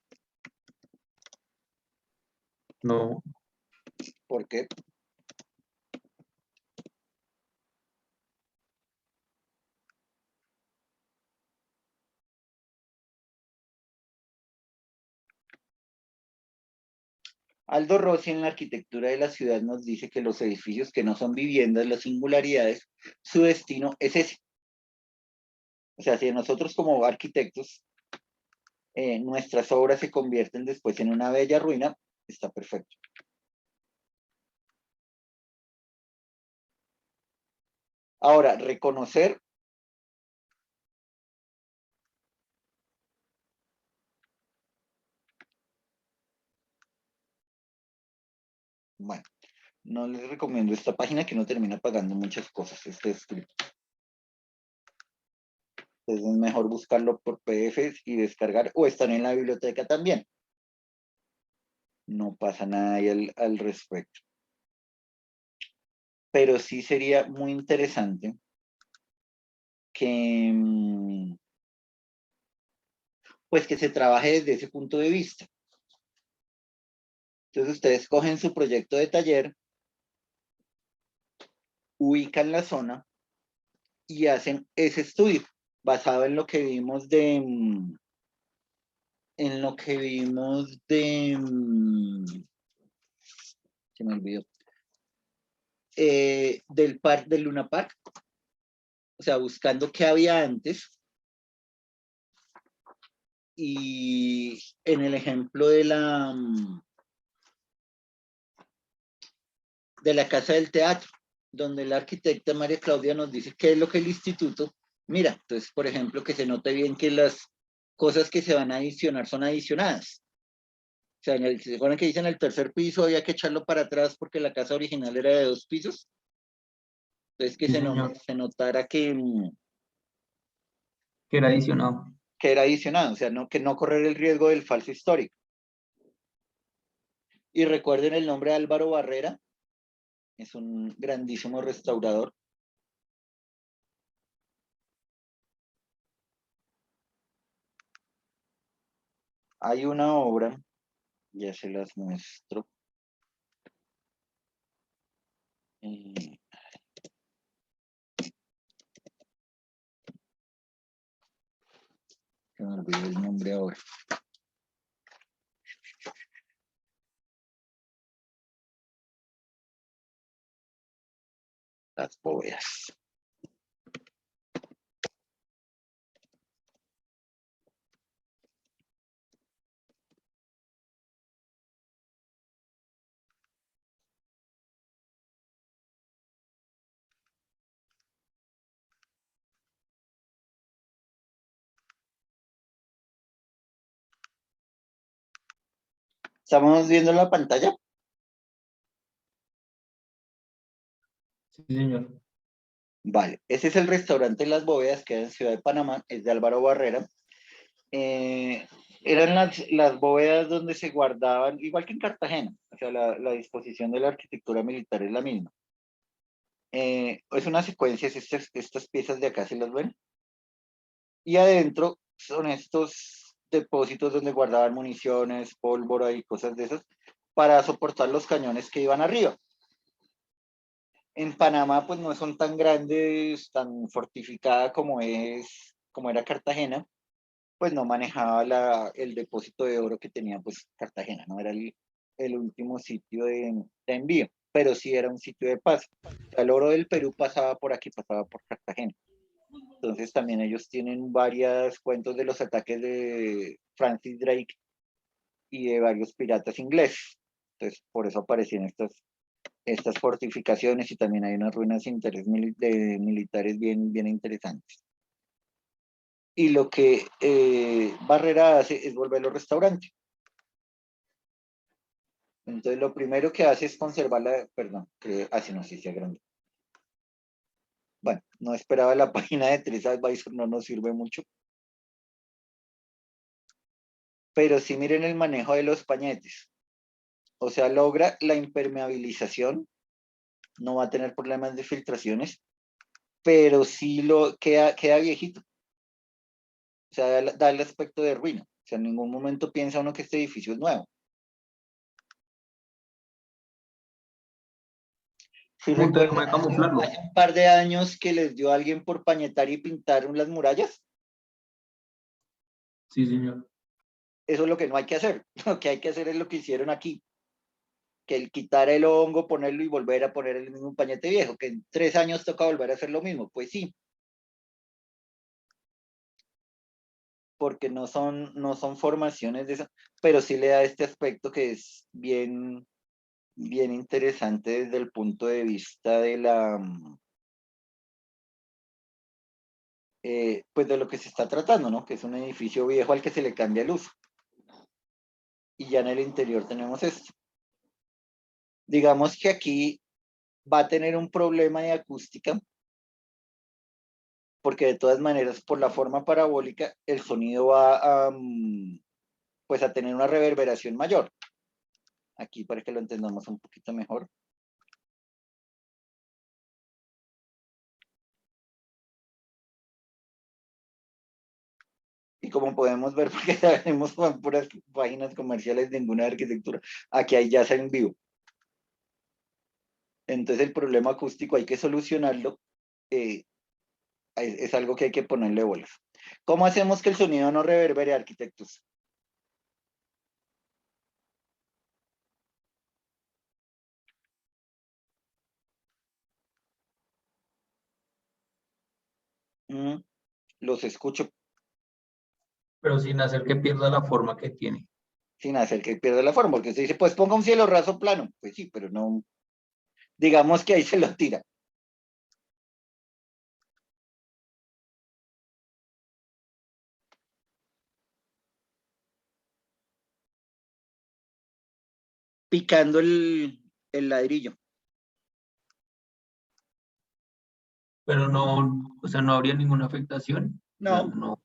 No, ¿Por qué? Aldo Rossi en la arquitectura de la ciudad nos dice que los edificios que no son viviendas, las singularidades, su destino es ese. O sea, si nosotros como arquitectos, nuestras obras se convierten después en una bella ruina, está perfecto. Ahora, reconocer bueno, no les recomiendo esta página que no termina pagando muchas cosas, este escrito. Entonces es mejor buscarlo por PDFs y descargar, o están en la biblioteca también. No pasa nada ahí al respecto. Pero sí sería muy interesante que, pues que se trabaje desde ese punto de vista. Entonces ustedes cogen su proyecto de taller, ubican la zona y hacen ese estudio basado en lo que vimos se me olvidó, del Luna Park, o sea, buscando qué había antes, y en el ejemplo de la Casa del Teatro, donde la arquitecta María Claudia nos dice qué es lo que el instituto mira. Entonces, por ejemplo, que se note bien que las cosas que se van a adicionar son adicionadas. O sea, ¿se acuerdan que dicen el tercer piso había que echarlo para atrás porque la casa original era de 2 pisos? Entonces, que sí, se notara que era adicionado. que era adicionado, o sea, que no correr el riesgo del falso histórico. Y recuerden el nombre de Álvaro Barrera, es un grandísimo restaurador. Hay una obra, ya se las muestro. Se me olvidó el nombre ahora. Las bóvedas. ¿Estamos viendo la pantalla? Sí, señor. Vale, ese es el restaurante Las Bóvedas, que en Ciudad de Panamá, es de Álvaro Barrera. Eran las bóvedas donde se guardaban, igual que en Cartagena, o sea, la disposición de la arquitectura militar es la misma. Es una secuencia, estas piezas de acá, ¿se las ven? Y adentro son estos depósitos donde guardaban municiones, pólvora y cosas de esas, para soportar los cañones que iban arriba. En Panamá, pues no son tan grandes, tan fortificada como era Cartagena, pues no manejaba el depósito de oro que tenía pues Cartagena, no era el último sitio de envío, pero sí era un sitio de paso. O sea, el oro del Perú pasaba por aquí, pasaba por Cartagena. Entonces también ellos tienen varios cuentos de los ataques de Francis Drake y de varios piratas ingleses. Entonces por eso aparecían estas fortificaciones y también hay unas ruinas militares bien interesantes. Y lo que Barrera hace es volverlo restaurante. Entonces lo primero que hace es conservar perdón, que así no sé si grande. Bueno, no esperaba la página de TripAdvisor, no nos sirve mucho. Pero sí miren el manejo de los pañetes. O sea, logra la impermeabilización, no va a tener problemas de filtraciones, pero sí queda viejito. O sea, da el aspecto de ruina. O sea, en ningún momento piensa uno que este edificio es nuevo. Sí, recuerdo, hace un par de años que les dio a alguien por pañetar y pintar las murallas. Sí, señor. Eso es lo que no hay que hacer. Lo que hay que hacer es lo que hicieron aquí. Que el quitar el hongo, ponerlo y volver a poner el mismo pañete viejo, que en 3 años toca volver a hacer lo mismo. Pues sí. Porque no son formaciones de eso, pero sí le da este aspecto que es bien interesante desde el punto de vista de pues de lo que se está tratando, ¿no? Que es un edificio viejo al que se le cambia el uso. Y ya en el interior tenemos esto. Digamos que aquí va a tener un problema de acústica, porque de todas maneras, por la forma parabólica, el sonido va pues a tener una reverberación mayor. Aquí para que lo entendamos un poquito mejor. Y como podemos ver, porque tenemos puras páginas comerciales, ninguna de arquitectura, aquí hay jazz en vivo. Entonces el problema acústico hay que solucionarlo, es algo que hay que ponerle bolas. ¿Cómo hacemos que el sonido no reverbere, arquitectos? Los escucho. Pero sin hacer que pierda la forma que tiene. Sin hacer que pierda la forma, porque usted dice, pues ponga un cielo raso plano. Pues sí, pero no, digamos que ahí se lo tira. Picando el ladrillo. Pero no, o sea, no habría ninguna afectación. No. No.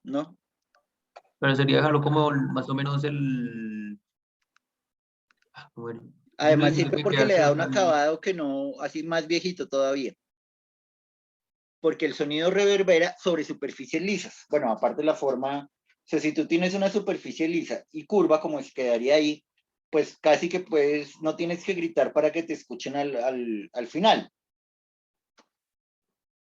No. Pero sería dejarlo como más o menos bueno, además sirve porque le da un acabado que no, así más viejito todavía. Porque el sonido reverbera sobre superficies lisas. Bueno, aparte la forma, o sea, si tú tienes una superficie lisa y curva como se quedaría ahí, pues casi que no tienes que gritar para que te escuchen al final.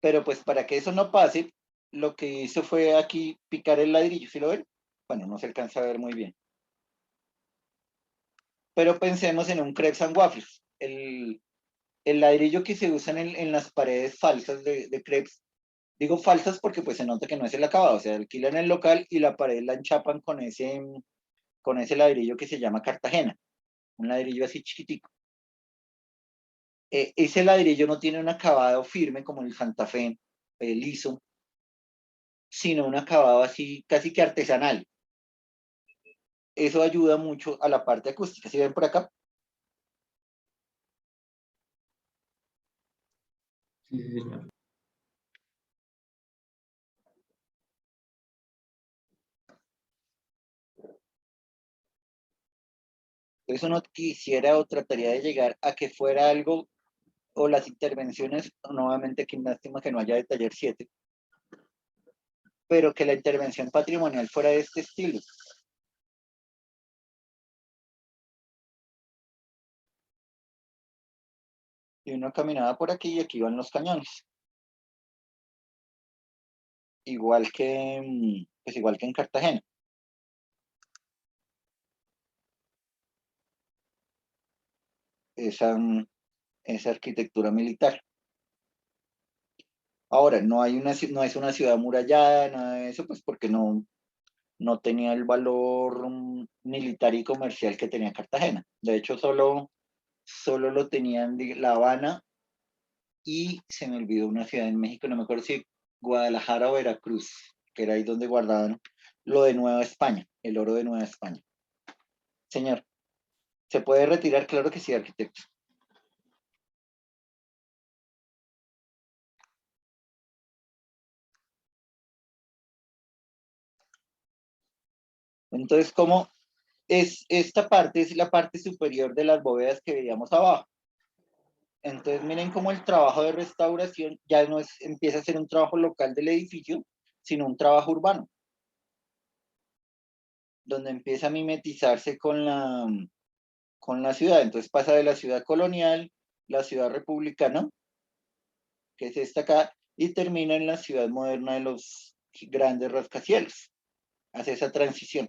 Pero pues para que eso no pase, lo que hizo fue aquí picar el ladrillo, ¿sí lo ven? Bueno, no se alcanza a ver muy bien. Pero pensemos en un crepes and waffles. El ladrillo que se usa en las paredes falsas de crepes, digo falsas porque pues se nota que no es el acabado, o sea, alquilan el local y la pared la enchapan con ese ladrillo que se llama Cartagena, un ladrillo así chiquitico. Ese ladrillo no tiene un acabado firme como el Santa Fe, liso, sino un acabado así casi que artesanal. Eso ayuda mucho a la parte acústica. ¿Sí ven por acá? Sí, sí, señor. Entonces uno quisiera o trataría de llegar a que fuera algo, o las intervenciones, nuevamente qué lástima que no haya de taller 7, pero que la intervención patrimonial fuera de este estilo. Y uno caminaba por aquí y aquí van los cañones. Igual que, pues igual que en Cartagena. Esa arquitectura militar. Ahora, no es una ciudad amurallada, nada de eso, pues porque no tenía el valor militar y comercial que tenía Cartagena. De hecho, solo lo tenían La Habana y se me olvidó una ciudad en México, no me acuerdo si Guadalajara o Veracruz, que era ahí donde guardaban lo de Nueva España, el oro de Nueva España. Señor, ¿se puede retirar? Claro que sí, arquitecto. Entonces, ¿cómo es esta parte? Es la parte superior de las bóvedas que veíamos abajo. Entonces, miren cómo el trabajo de restauración ya no empieza a ser un trabajo local del edificio, sino un trabajo urbano, donde empieza a mimetizarse con la ciudad. Entonces pasa de la ciudad colonial, la ciudad republicana, que es esta acá, y termina en la ciudad moderna de los grandes rascacielos. Hace esa transición.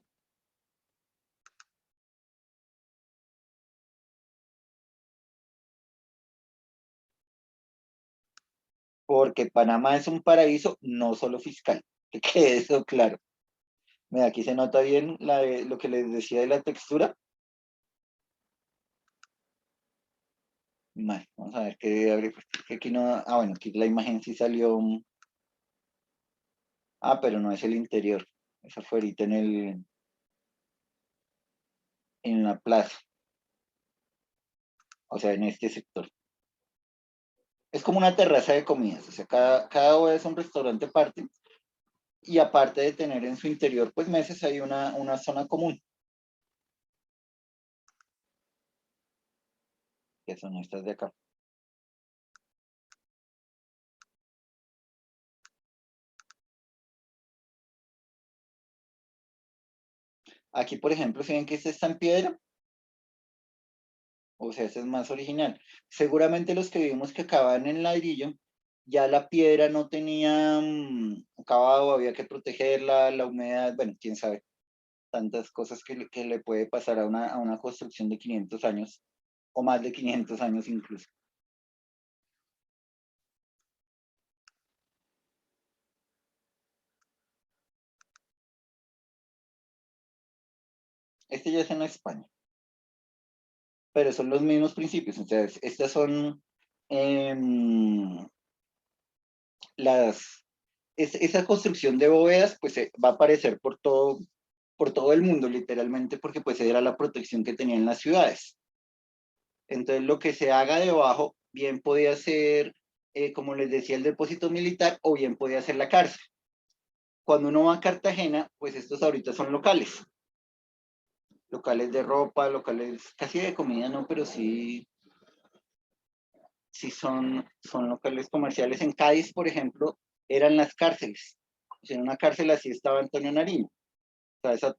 Porque Panamá es un paraíso no solo fiscal, que quede eso claro. Mira, aquí se nota bien lo que les decía de la textura. Vale, vamos a ver qué abre, porque aquí no, bueno, aquí la imagen sí salió, pero no es el interior, es afuera en la plaza, o sea, en este sector. Es como una terraza de comidas, o sea, cada boda es un restaurante aparte, y aparte de tener en su interior, pues mesas, hay una zona común. Que son estas de acá. Aquí, por ejemplo, si ven que esta está en piedra, o sea, este es más original. Seguramente los que vimos que acababan en ladrillo, ya la piedra no tenía acabado, había que protegerla, la humedad, bueno, quién sabe, tantas cosas que le puede pasar a una construcción de 500 años, o más de 500 años incluso. Este ya es en España. Pero son los mismos principios. Entonces, estas son esa construcción de bóvedas, pues va a aparecer por todo el mundo, literalmente, porque pues era la protección que tenían las ciudades. Entonces, lo que se haga debajo, bien podía ser, como les decía, el depósito militar, o bien podía ser la cárcel. Cuando uno va a Cartagena, pues estos ahorita son locales de ropa, locales casi de comida, no, pero sí son locales comerciales. En Cádiz, por ejemplo, eran las cárceles. O sea, en una cárcel así estaba Antonio Nariño. O sea, esa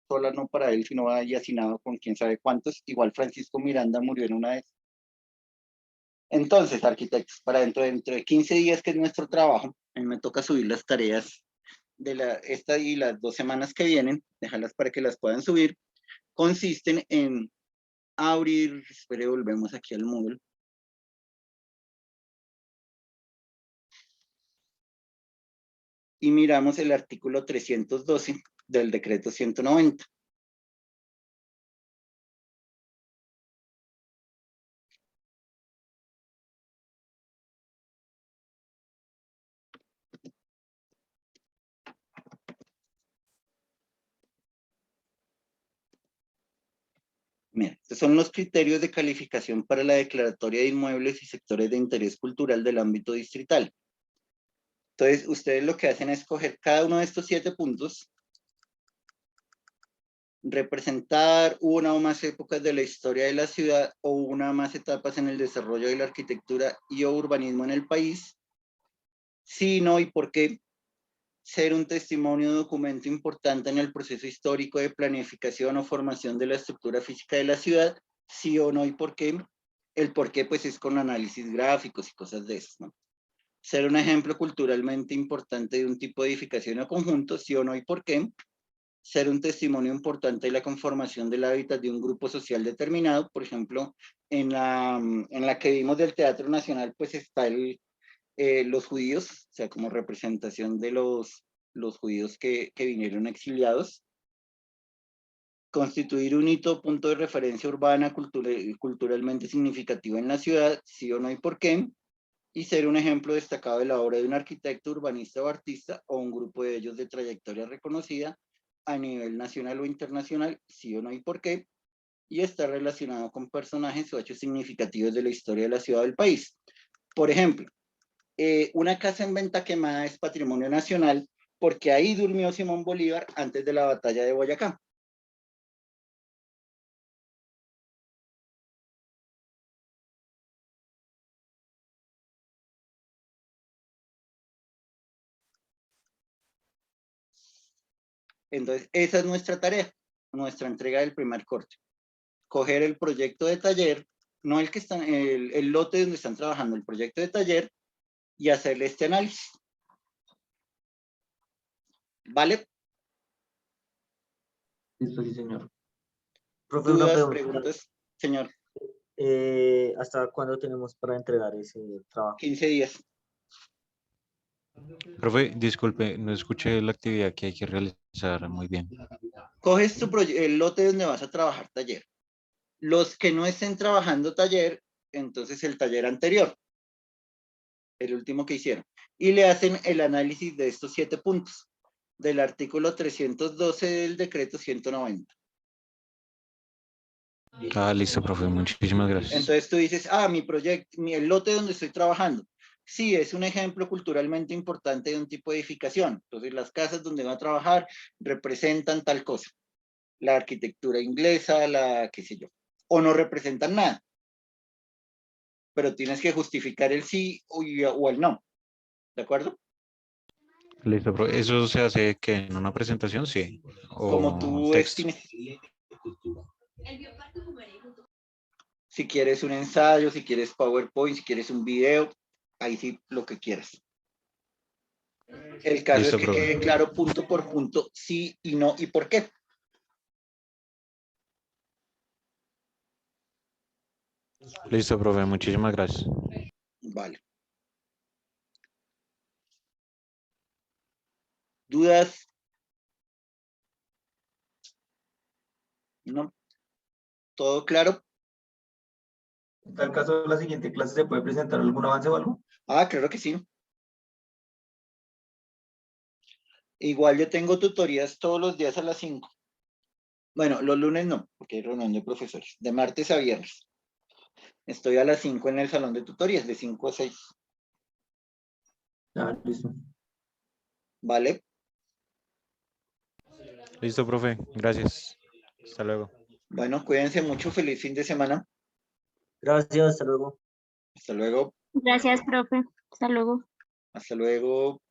sola no para él, sino ahí hacinado con quién sabe cuántos. Igual Francisco Miranda murió en una de esas. Entonces, arquitectos, para dentro de 15 días, que es nuestro trabajo, a mí me toca subir las tareas de esta y las 2 semanas que vienen, dejarlas para que las puedan subir, consisten en abrir, espere, volvemos aquí al Moodle. Y miramos el artículo 312 del decreto 190. Mira, estos son los criterios de calificación para la declaratoria de inmuebles y sectores de interés cultural del ámbito distrital. Entonces, ustedes lo que hacen es coger cada uno de estos 7 puntos, representar una o más épocas de la historia de la ciudad o una o más etapas en el desarrollo de la arquitectura y o urbanismo en el país, si no y por qué, ser un testimonio o documento importante en el proceso histórico de planificación o formación de la estructura física de la ciudad, sí o no y por qué. El por qué pues es con análisis gráficos y cosas de eso, ¿no? Ser un ejemplo culturalmente importante de un tipo de edificación o conjunto, sí o no y por qué. Ser un testimonio importante de la conformación del hábitat de un grupo social determinado. Por ejemplo, en la que vimos del Teatro Nacional, pues está los judíos, o sea, como representación de los judíos que vinieron exiliados. Constituir un hito, punto de referencia urbana, culturalmente significativo en la ciudad, sí o no y por qué. Y ser un ejemplo destacado de la obra de un arquitecto, urbanista o artista, o un grupo de ellos de trayectoria reconocida a nivel nacional o internacional, sí o no y por qué. Y estar relacionado con personajes o hechos significativos de la historia de la ciudad o del país. Por ejemplo, una casa en Venta Quemada es patrimonio nacional porque ahí durmió Simón Bolívar antes de la batalla de Boyacá. Entonces, esa es nuestra tarea, nuestra entrega del primer corte. Coger el proyecto de taller, no el que están, el lote donde están trabajando, el proyecto de taller, y hacerle este análisis. ¿Vale? Listo, sí, señor. Profe, una ¿Dudas, pregunta. preguntas, señor? ¿Hasta cuándo tenemos para entregar ese trabajo? 15 días. Profe, disculpe, no escuché la actividad que hay que realizar muy bien. Coges el lote donde vas a trabajar taller. Los que no estén trabajando taller, entonces el taller anterior, el último que hicieron, y le hacen el análisis de estos 7 puntos del artículo 312 del decreto 190. Ah, listo, profe, muchísimas gracias. Entonces tú dices, mi proyecto, el lote donde estoy trabajando, sí, es un ejemplo culturalmente importante de un tipo de edificación. Entonces las casas donde va a trabajar representan tal cosa. La arquitectura inglesa, la qué sé yo. O no representan nada. Pero tienes que justificar el sí o el no. ¿De acuerdo? Listo, profe. ¿Eso se hace que en una presentación? Sí. O como tú texto. Si quieres un ensayo, si quieres PowerPoint, si quieres un video, ahí sí lo que quieras. El caso Listo, es que profe. quede claro punto por punto, sí y no, y por qué. Listo, profe, muchísimas gracias. Vale. ¿Dudas? ¿No? ¿Todo claro? En tal caso, la siguiente clase se puede presentar algún avance o algo. Claro que sí. Igual yo tengo tutorías todos los días a las 5. Bueno, los lunes no, porque hay reunión de profesores. De martes a viernes. Estoy a las 5 en el salón de tutorías, de 5 a 6. Listo. ¿Vale? Listo, profe. Gracias. Hasta luego. Bueno, cuídense mucho. Feliz fin de semana. Gracias, hasta luego. Hasta luego. Gracias, profe. Hasta luego. Hasta luego.